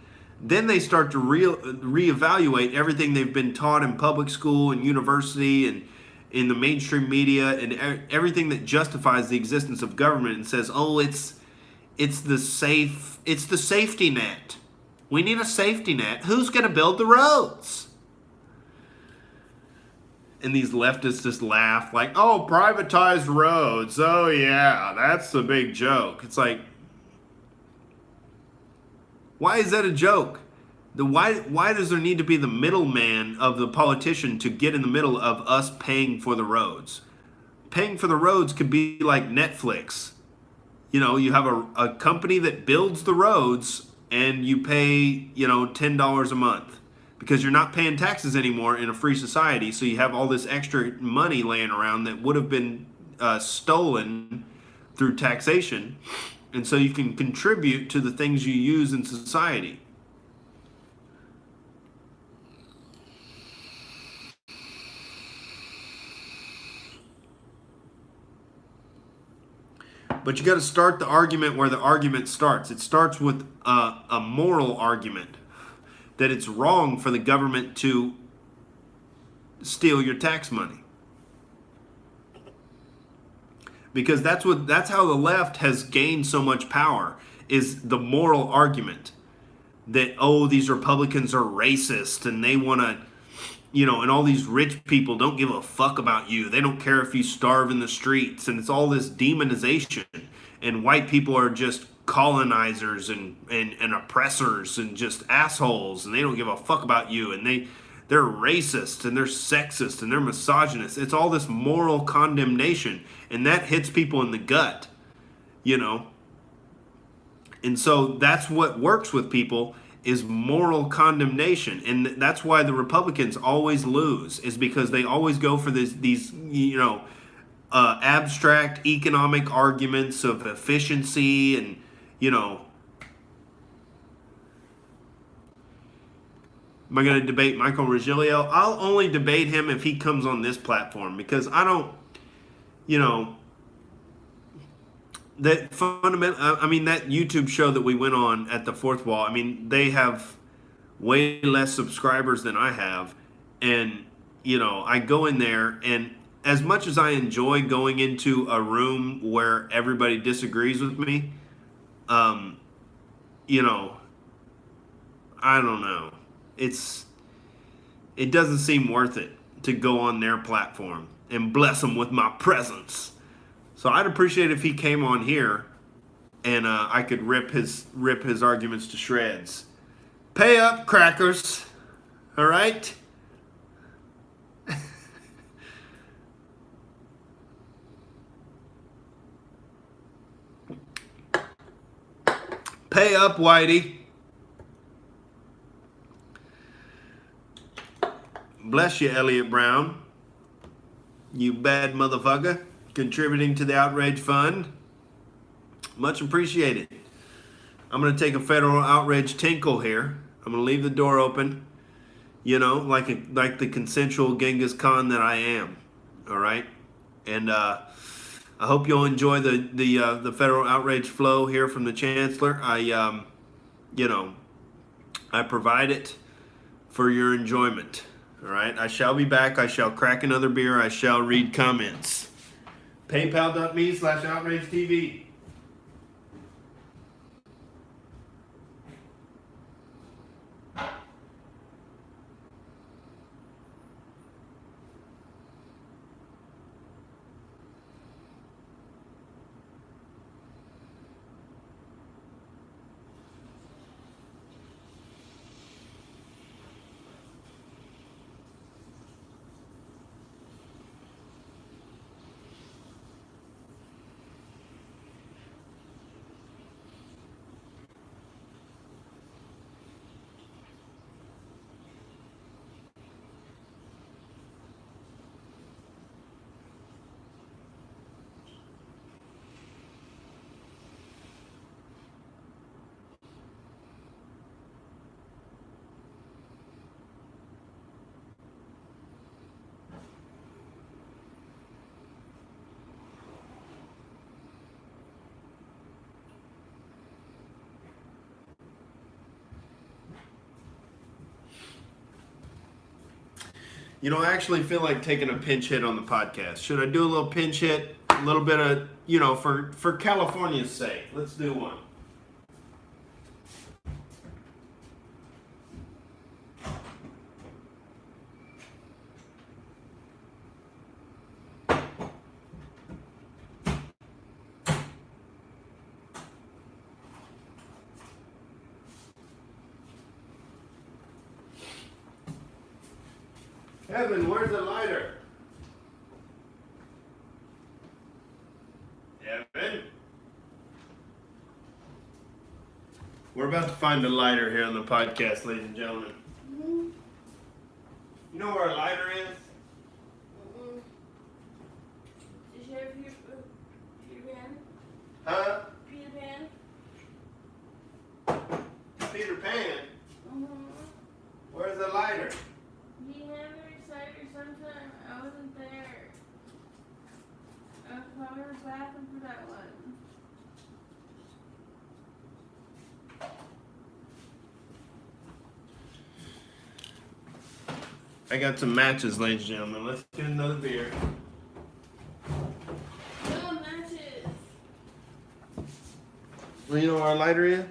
Then they start to reevaluate everything they've been taught in public school and university and in the mainstream media and everything that justifies the existence of government and says, oh, it's the safety net. We need a safety net. Who's going to build the roads? And these leftists just laugh like, oh, privatized roads. Oh, yeah, that's the big joke. It's like, why is that a joke? Why does there need to be the middleman of the politician to get in the middle of us paying for the roads? Paying for the roads could be like Netflix. You know, you have a company that builds the roads and you pay, you know, $10 a month because you're not paying taxes anymore in a free society. So you have all this extra money laying around that would have been stolen through taxation. And so you can contribute to the things you use in society. But you got to start the argument where the argument starts. It starts with a moral argument that it's wrong for the government to steal your tax money. Because that's how the left has gained so much power, is the moral argument that, oh, these Republicans are racist and they want to, you know, and all these rich people don't give a fuck about you. They don't care if you starve in the streets. And it's all this demonization. And white people are just colonizers and oppressors and just assholes. And they don't give a fuck about you. And they're racist and they're sexist and they're misogynist. It's all this moral condemnation. And that hits people in the gut, you know. And so that's what works with people, is moral condemnation. And that's why the Republicans always lose, is because they always go for these you know, abstract economic arguments of efficiency and, you know. Am I going to debate Michael Regilio? I'll only debate him if he comes on this platform, because I don't, you know, that I mean, that YouTube show that we went on at the Fourth Wall, I mean, they have way less subscribers than I have. And, you know, I go in there, and as much as I enjoy going into a room where everybody disagrees with me, you know, I don't know. It doesn't seem worth it to go on their platform and bless them with my presence. So I'd appreciate if he came on here and I could rip his arguments to shreds. Pay up, crackers. All right? Pay up, Whitey. Bless you, Elliot Brown. You bad motherfucker. Contributing to the Outrage Fund. Much appreciated. I'm going to take a federal outrage tinkle here. I'm going to leave the door open, you know, like the consensual Genghis Khan that I am. All right? And I hope you'll enjoy the federal outrage flow here from the Chancellor. You know, I provide it for your enjoyment. All right? I shall be back. I shall crack another beer. I shall read comments. PayPal.me/Outrage TV. You know, I actually feel like taking a pinch hit on the podcast. Should I do a little pinch hit? A little bit of, you know, for California's sake. Let's do one. Evan, where's the lighter? Evan? We're about to find a lighter here on the podcast, ladies and gentlemen. Mm-hmm. You know where a lighter is? Mm-hmm. Did you have Peter Pan? Huh? Peter Pan? Peter Pan? Mm-hmm. Where's the lighter? He had it cider sometime. I wasn't there. I was probably in the bathroom for that one. I got some matches, ladies and gentlemen. Let's get another beer. No matches. Well, you know where our lighter is?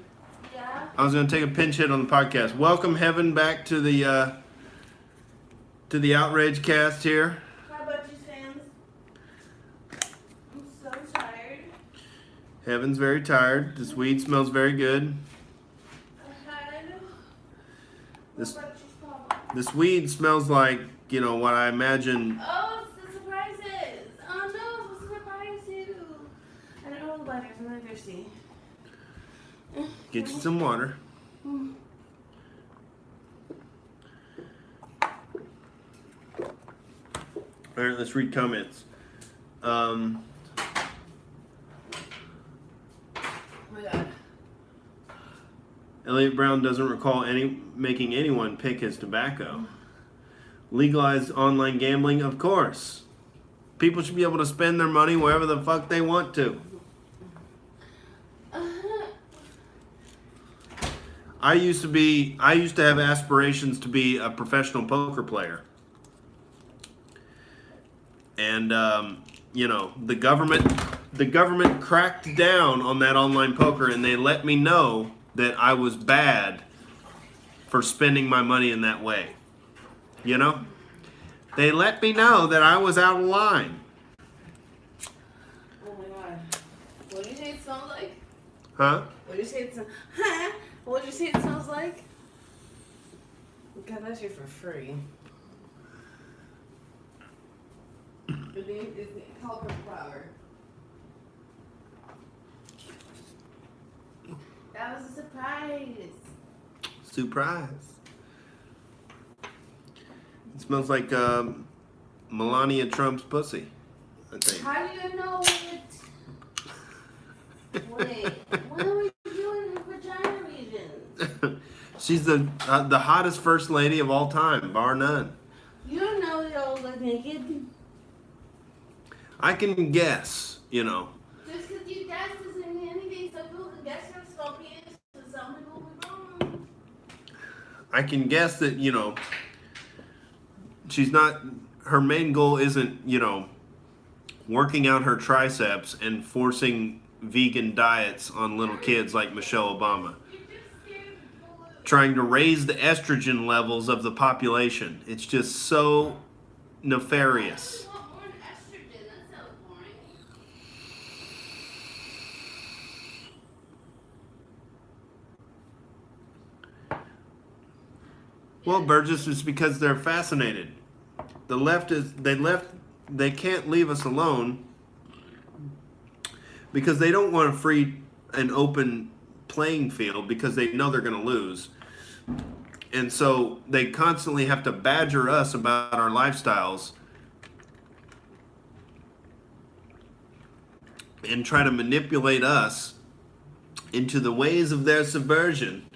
Yeah? I was going to take a pinch hit on the podcast. Welcome, Heaven, back to the Outrage cast here. How about you, fans? I'm so tired. Heaven's very tired. This weed smells very good. This What about you, Papa? this weed smells like, you know, what I imagine. Oh, it's the surprises. Oh no, it's a surprise too. I don't know the letters. I'm really thirsty. Get you some water. Mm. All right, let's read comments. Oh my god. Elliot Brown doesn't recall making anyone pick his tobacco. Legalize online gambling, of course. People should be able to spend their money wherever the fuck they want to. I used to have aspirations to be a professional poker player. And you know, the government cracked down on that online poker, and they let me know that I was bad for spending my money in that way. You know? They let me know that I was out of line. Oh my god. What did you say it smells like? Huh? What did you say it smells Huh? What did you say it smells like? God, that's you for free. The name is Culver Flower. That was a surprise. Surprise. It smells like Melania Trump's pussy, I think. How do you know it? Wait, what are we doing in vagina regions? She's the hottest first lady of all time, bar none. You don't know they all look naked. I can guess, you know. Just because you guess doesn't mean anything. Some people can guess from small penis, and some people will be wrong. I can guess that, you know, she's not, her main goal isn't, you know, working out her triceps and forcing vegan diets on little kids like Michelle Obama. You're just scared of blue. Trying to raise the estrogen levels of the population. It's just so nefarious. You want more estrogen. That sounds boring. Well, Burgess, it's because they're fascinated. They can't leave us alone because they don't want a free and open playing field because they know they're going to lose. And so they constantly have to badger us about our lifestyles and try to manipulate us into the ways of their subversion.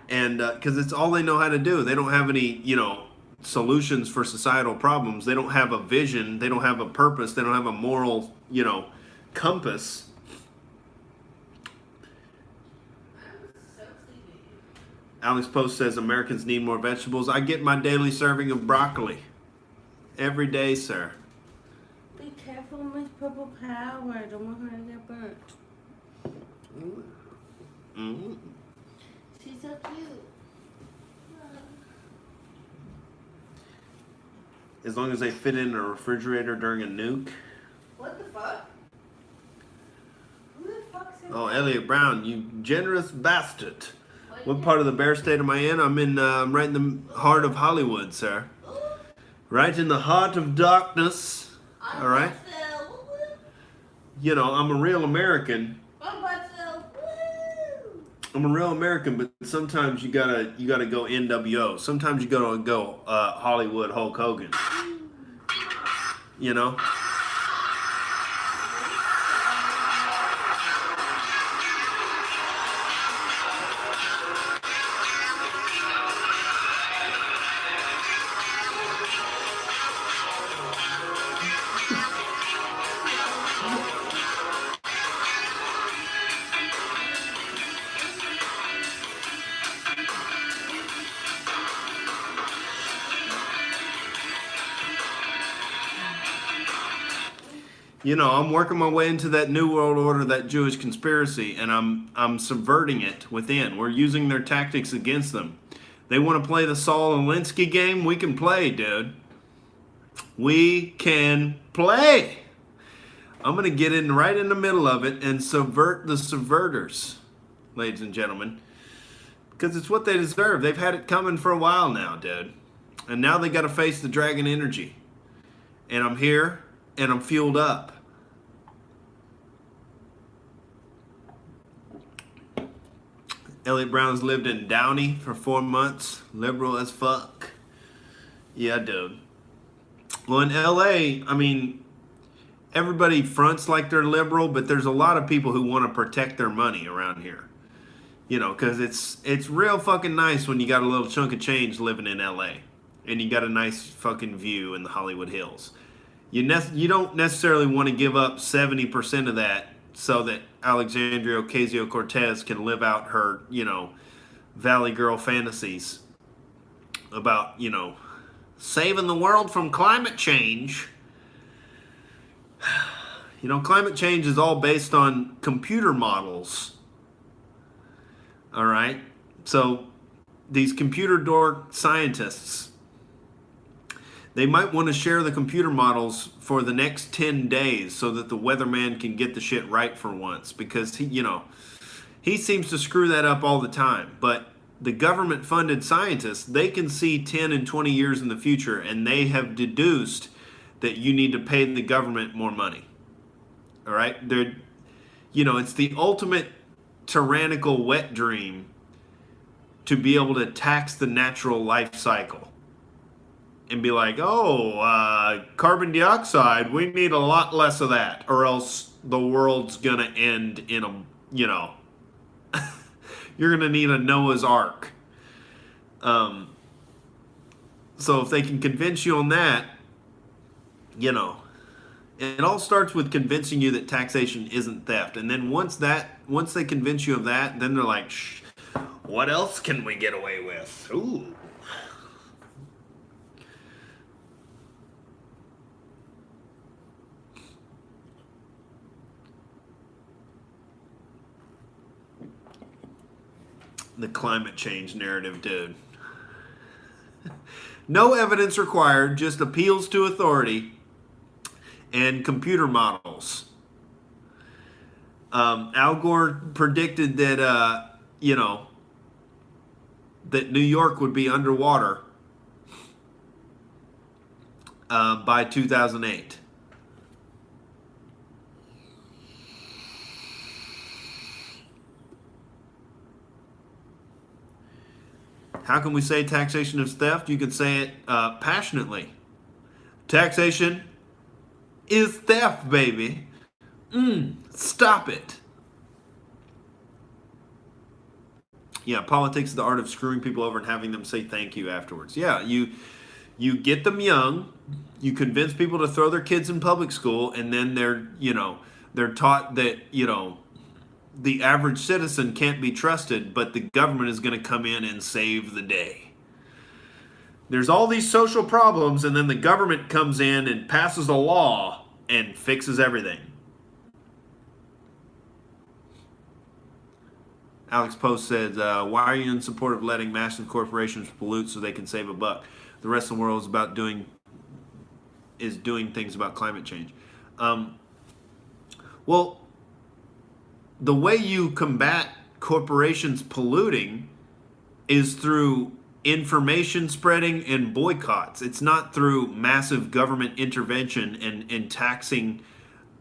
And because it's all they know how to do. They don't have any, you know, solutions for societal problems. They don't have a vision. They don't have a purpose. They don't have a moral, you know, compass. I'm so sleepy. Alex Post says Americans need more vegetables. I get my daily serving of broccoli every day, sir. Be careful, Miss Purple Power. Don't want her to get burnt. Mm-hmm. She's so cute. As long as they fit in a refrigerator during a nuke. What the fuck? Who the fuck's in Oh, there? Elliot Brown, you generous bastard. What part of the Bear State am I in? I'm in, right in the heart of Hollywood, sir. Right in the heart of darkness. All right? You know, I'm a real American. I'm a real American, but sometimes you gotta go NWO. Sometimes you gotta go Hollywood Hulk Hogan. You know? You know, I'm working my way into that New World Order, that Jewish conspiracy, and I'm subverting it within. We're using their tactics against them. They want to play the Saul Alinsky game? We can play, dude. We can play. I'm going to get in right in the middle of it and subvert the subverters, ladies and gentlemen. Because it's what they deserve. They've had it coming for a while now, dude. And now they got to face the dragon energy. And I'm here. And I'm fueled up. Elliot Brown's lived in Downey for 4 months. Liberal as fuck. Yeah, dude. Well, in LA, I mean, everybody fronts like they're liberal, but there's a lot of people who want to protect their money around here. You know, because it's real fucking nice when you got a little chunk of change living in LA. And you got a nice fucking view in the Hollywood Hills. You don't necessarily want to give up 70% of that so that Alexandria Ocasio-Cortez can live out her, you know, Valley Girl fantasies about, you know, saving the world from climate change. You know, climate change is all based on computer models. All right? So these computer dork scientists, they might want to share the computer models for the next 10 days so that the weatherman can get the shit right for once. Because, he seems to screw that up all the time. But the government-funded scientists, they can see 10 and 20 years in the future, and they have deduced that you need to pay the government more money. All right? It's the ultimate tyrannical wet dream to be able to tax the natural life cycle. And be like, carbon dioxide, we need a lot less of that, or else the world's gonna end in a, you're gonna need a Noah's Ark. So if they can convince you on that, it all starts with convincing you that taxation isn't theft. And then once they convince you of that, then they're like, what else can we get away with? Ooh. The climate change narrative, dude. No evidence required, just appeals to authority and computer models. Al Gore predicted that, that New York would be underwater by 2008. How can we say taxation is theft? You can say it passionately. Taxation is theft, baby. Stop it. Yeah, politics is the art of screwing people over and having them say thank you afterwards. Yeah, you get them young, you convince people to throw their kids in public school, and then they're taught that, the average citizen can't be trusted, but the government is going to come in and save the day. There's all these social problems, and then the government comes in and passes a law and fixes everything. Alex Post says, why are you in support of letting massive corporations pollute so they can save a buck? The rest of the world is doing things about climate change. Well, the way you combat corporations polluting is through information spreading and boycotts. It's not through massive government intervention and taxing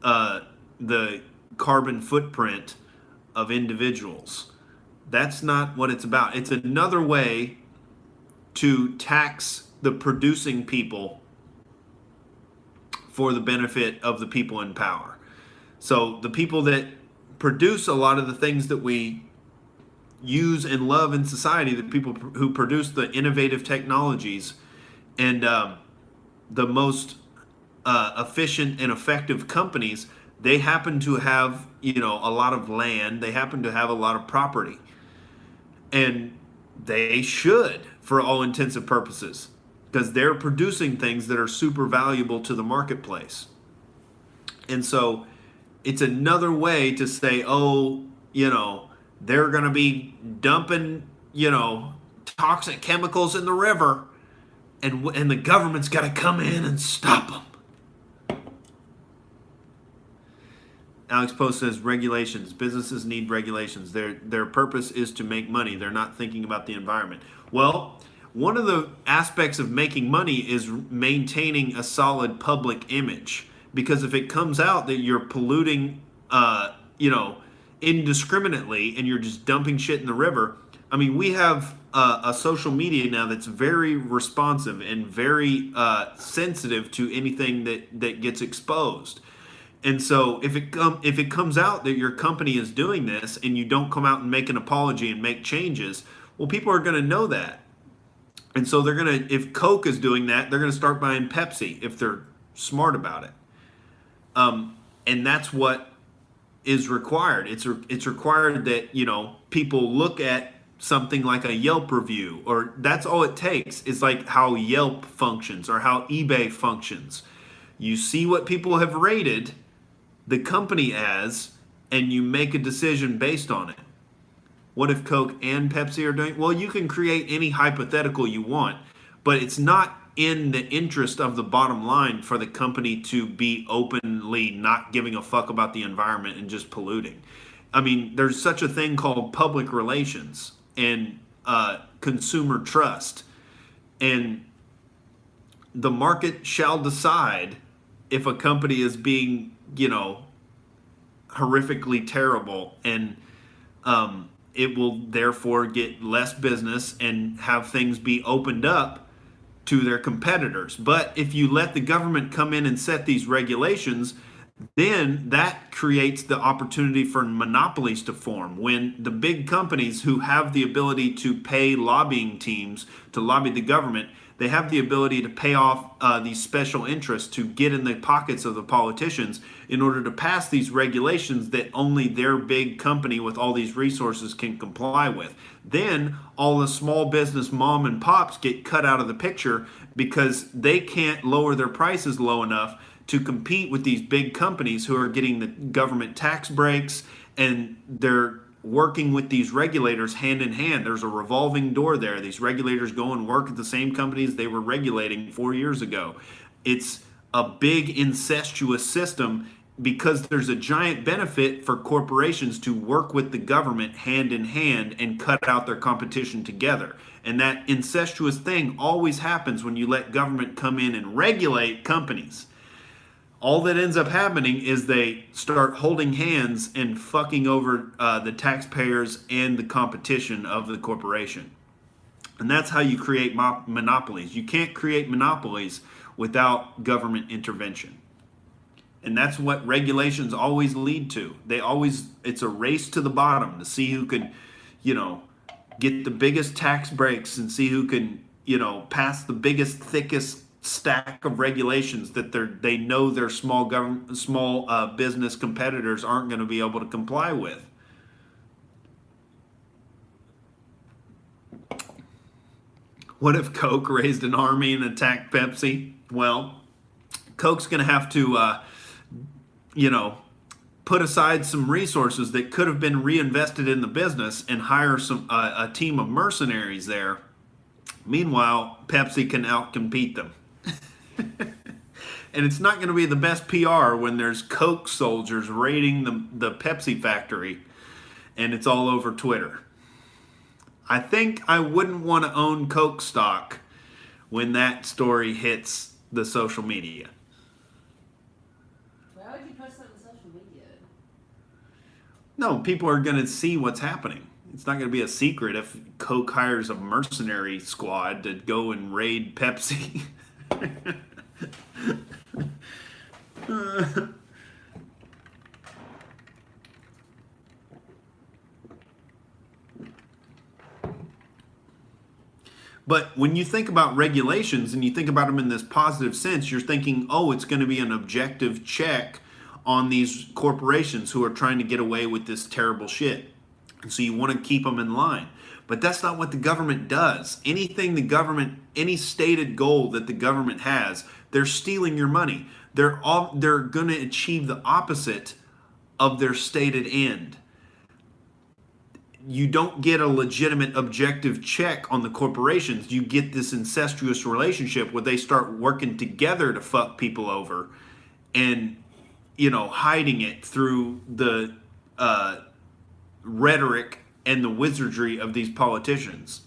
the carbon footprint of individuals. That's not what it's about. It's another way to tax the producing people for the benefit of the people in power. So the people that produce a lot of the things that we use and love in society, the people who produce the innovative technologies and the most efficient and effective companies, they happen to have, a lot of land. They happen to have a lot of property, and they should, for all intents and purposes, because they're producing things that are super valuable to the marketplace. And so it's another way to say, they're going to be dumping, toxic chemicals in the river, and the government's got to come in and stop them. Alex Post says, regulations. Businesses need regulations. Their purpose is to make money. They're not thinking about the environment. Well, one of the aspects of making money is maintaining a solid public image. Because if it comes out that you're polluting, indiscriminately, and you're just dumping shit in the river, I mean, we have a social media now that's very responsive and very sensitive to anything that gets exposed. And so if it comes out that your company is doing this and you don't come out and make an apology and make changes, well, people are going to know that. And so if Coke is doing that, they're going to start buying Pepsi if they're smart about it. And that's what is required. It's required that, people look at something like a Yelp review, or that's all it takes. It's like how Yelp functions or how eBay functions. You see what people have rated the company as, and you make a decision based on it. What if Coke and Pepsi are doing? Well, you can create any hypothetical you want, but it's not in the interest of the bottom line for the company to be openly not giving a fuck about the environment and just polluting. I mean, there's such a thing called public relations and consumer trust. And the market shall decide if a company is being, horrifically terrible, and it will therefore get less business and have things be opened up to their competitors. But if you let the government come in and set these regulations, then that creates the opportunity for monopolies to form. When the big companies who have the ability to pay lobbying teams to lobby the government, they have the ability to pay off these special interests to get in the pockets of the politicians in order to pass these regulations that only their big company with all these resources can comply with. Then all the small business mom and pops get cut out of the picture because they can't lower their prices low enough to compete with these big companies who are getting the government tax breaks, and they're working with these regulators hand in hand. There's a revolving door there. These regulators go and work at the same companies they were regulating 4 years ago. It's a big incestuous system because there's a giant benefit for corporations to work with the government hand in hand and cut out their competition together. And that incestuous thing always happens when you let government come in and regulate companies. All that ends up happening is they start holding hands and fucking over the taxpayers and the competition of the corporation. And that's how you create monopolies. You can't create monopolies without government intervention. And that's what regulations always lead to. It's a race to the bottom to see who can, get the biggest tax breaks and see who can, pass the biggest, thickest stack of regulations that they know their small business competitors aren't going to be able to comply with. What if Coke raised an army and attacked Pepsi? Well, Coke's going to have to, you know, put aside some resources that could have been reinvested in the business and hire a team of mercenaries there. Meanwhile, Pepsi can outcompete them. And it's not going to be the best PR when there's Coke soldiers raiding the Pepsi factory and it's all over Twitter. I think I wouldn't want to own Coke stock when that story hits the social media. Why would you post that on social media? No, people are going to see what's happening. It's not going to be a secret if Coke hires a mercenary squad to go and raid Pepsi. But when you think about regulations and you think about them in this positive sense, you're thinking, oh, it's going to be an objective check on these corporations who are trying to get away with this terrible shit. And so you want to keep them in line. But that's not what the government does. Anything the government, any stated goal that the government has, they're stealing your money. They're going to achieve the opposite of their stated end. You don't get a legitimate objective check on the corporations. You get this incestuous relationship where they start working together to fuck people over and, you know, hiding it through the rhetoric and the wizardry of these politicians.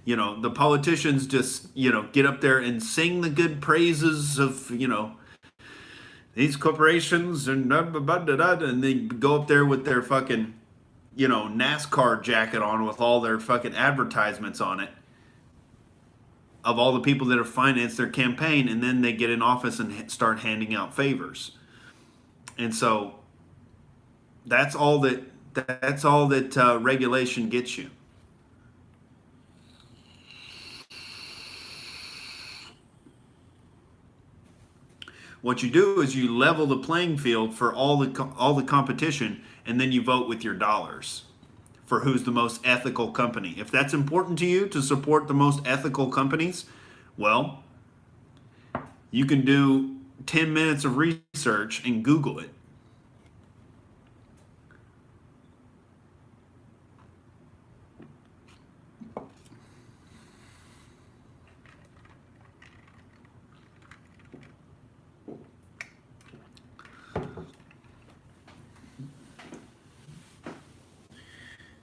You know, the politicians just, you know, get up there and sing the good praises of, you know, these corporations and and they go up there with their fucking, you know, NASCAR jacket on with all their fucking advertisements on it of all the people that have financed their campaign, and then they get in office and start handing out favors. And so that's all that regulation gets you. What you do is you level the playing field for all the competition, and then you vote with your dollars for who's the most ethical company. If that's important to you to support the most ethical companies, well, you can do 10 minutes of research and Google it.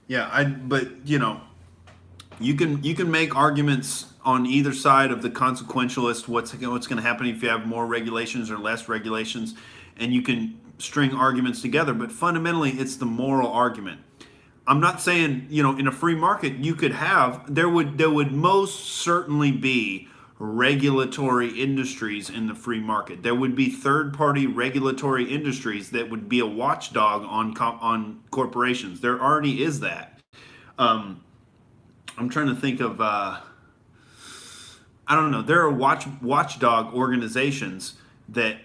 Yeah, but you know, you can make arguments on either side of the consequentialist. What's going to happen if you have more regulations or less regulations, and you can string arguments together. But fundamentally, it's the moral argument. I'm not saying, you know, in a free market you could have there would most certainly be regulatory industries in the free market. There would be third-party regulatory industries that would be a watchdog on corporations. There already is that. I'm trying to think of I don't know. There are watchdog organizations that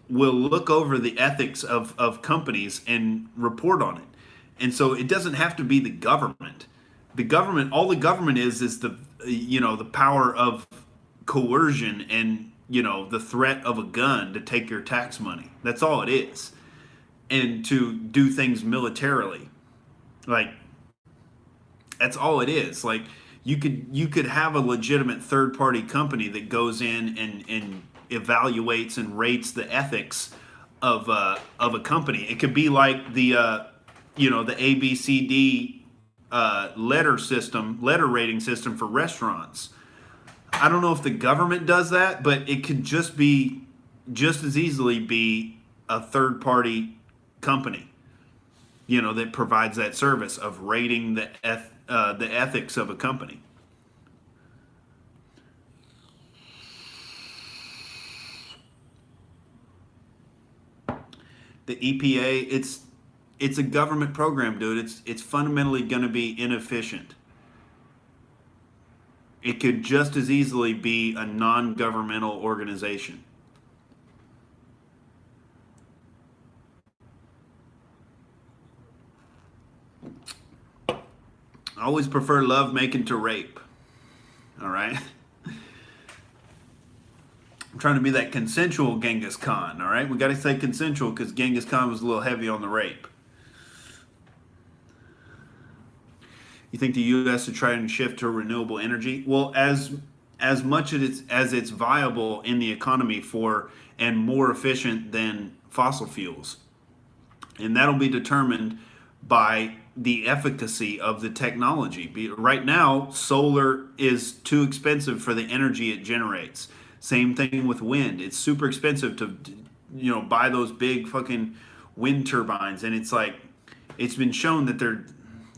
will look over the ethics of companies and report on it. And so it doesn't have to be the government. All the government is the, you know, the power of coercion and, you know, the threat of a gun to take your tax money. That's all it is. And to do things militarily. Like, that's all it is. Like, you could have a legitimate third party company that goes in and evaluates and rates the ethics of a company. It could be like the you know, the ABCD letter rating system for restaurants. I don't know if the government does that, but it could just as easily be a third party company, you know, that provides that service of rating the ethics of a company. The EPA, it's a government program, dude. It's fundamentally going to be inefficient. It could just as easily be a non-governmental organization. I always prefer love making to rape. All right. I'm trying to be that consensual Genghis Khan. All right. We got to say consensual because Genghis Khan was a little heavy on the rape. You think the U.S. should try and shift to renewable energy? Well, as much as it's viable in the economy for and more efficient than fossil fuels, and that'll be determined by the efficacy of the technology. Right now, solar is too expensive for the energy it generates. Same thing with wind. It's super expensive to, buy those big fucking wind turbines, and it's like, it's been shown that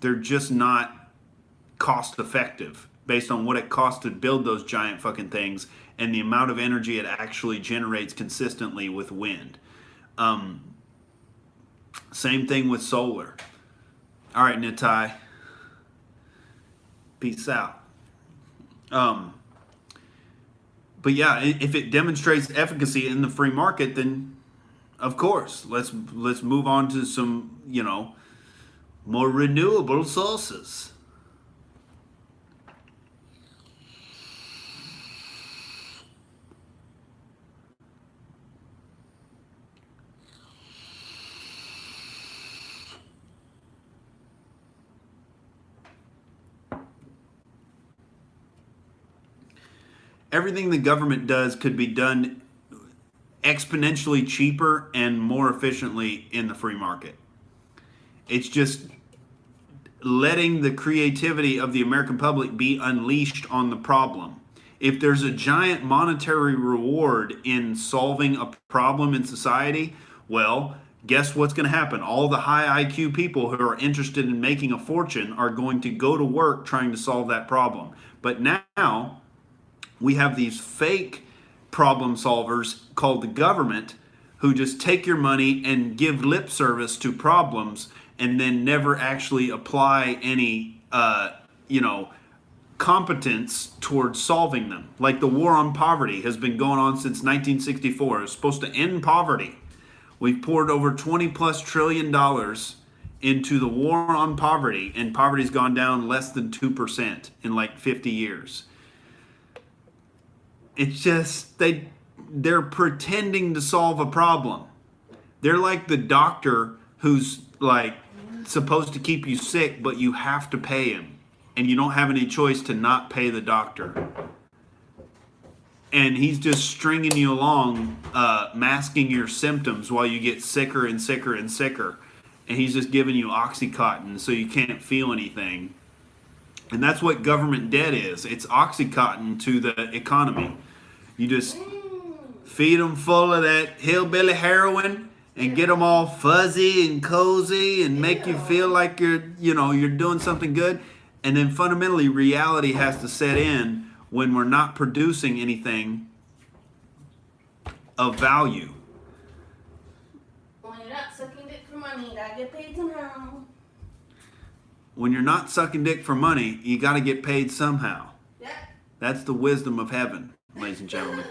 they're just not cost effective based on what it costs to build those giant fucking things and the amount of energy it actually generates consistently with wind. Same thing with solar. All right, Nitai. Peace out. But yeah, if it demonstrates efficacy in the free market, then of course, let's move on to some, more renewable sources. Everything the government does could be done exponentially cheaper and more efficiently in the free market. It's just letting the creativity of the American public be unleashed on the problem. If there's a giant monetary reward in solving a problem in society, well, guess what's going to happen? All the high IQ people who are interested in making a fortune are going to go to work trying to solve that problem. But now we have these fake problem solvers called the government who just take your money and give lip service to problems and then never actually apply any, competence towards solving them. Like the war on poverty has been going on since 1964. It's supposed to end poverty. We've poured over $20+ trillion into the war on poverty, and poverty's gone down less than 2% in like 50 years. It's just they're pretending to solve a problem. They're like the doctor who's like supposed to keep you sick, but you have to pay him, and you don't have any choice to not pay the doctor. And he's just stringing you along, masking your symptoms while you get sicker and sicker and sicker. And he's just giving you Oxycontin so you can't feel anything. And that's what government debt is. It's Oxycontin to the economy. You just feed them full of that hillbilly heroin and get them all fuzzy and cozy and make you feel like you're doing something good. And then fundamentally, reality has to set in when we're not producing anything of value. When you're not sucking dick for money, you gotta get paid somehow. When you're not sucking dick for money, you got to get paid somehow. Yep. That's the wisdom of heaven, ladies and gentlemen.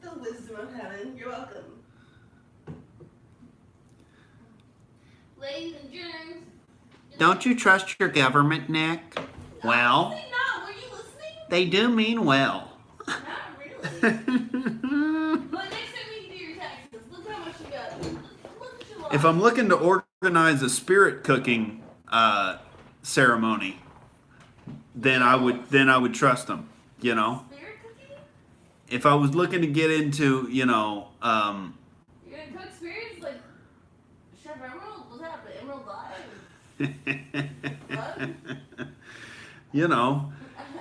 The wisdom of heaven. You're welcome. Ladies and germs. Don't you trust your government, Nick? Well, Obviously not. Were you listening? they do mean well. Not really. But next time you do your taxes, look how much you got. Look at your life. If I'm looking to organize a spirit cooking ceremony, then I would trust them. Spirit cooking? If I was looking to get into, You're gonna cook spirits like Chef Emerald? What's that? The Emerald Live? What?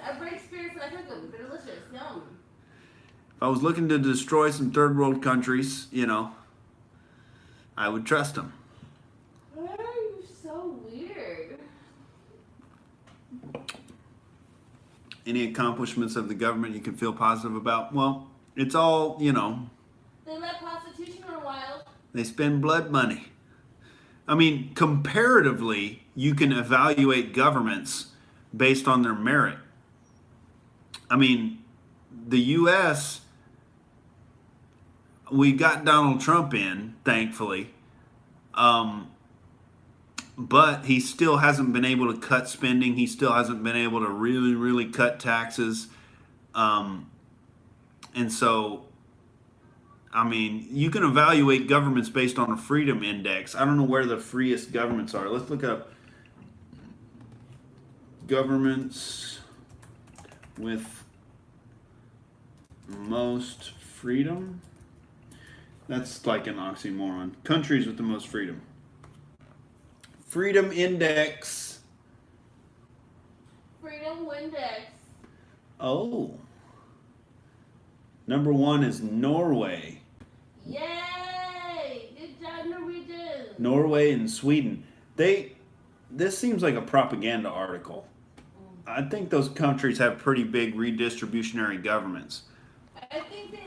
I break spirits and I cook them. They're delicious. Yum. If I was looking to destroy some third world countries, I would trust them. Why are you so weird? Any accomplishments of the government you can feel positive about? Well, it's all, They let prostitution run wild. they spend blood money. I mean, comparatively, you can evaluate governments based on their merit. I mean, the U.S., we got Donald Trump in, thankfully. but he still hasn't been able to cut spending. He still hasn't been able to really cut taxes. And so, I mean, you can evaluate governments based on a freedom index. I don't know where the freest governments are. Let's look up governments with most freedom. That's like an oxymoron. Countries with the most freedom. Freedom index. Freedom Windex. Oh. Number 1 is Norway. Yay! Good job, Norwegian. Norway and Sweden. This seems like a propaganda article. I think those countries have pretty big redistributionary governments. I think they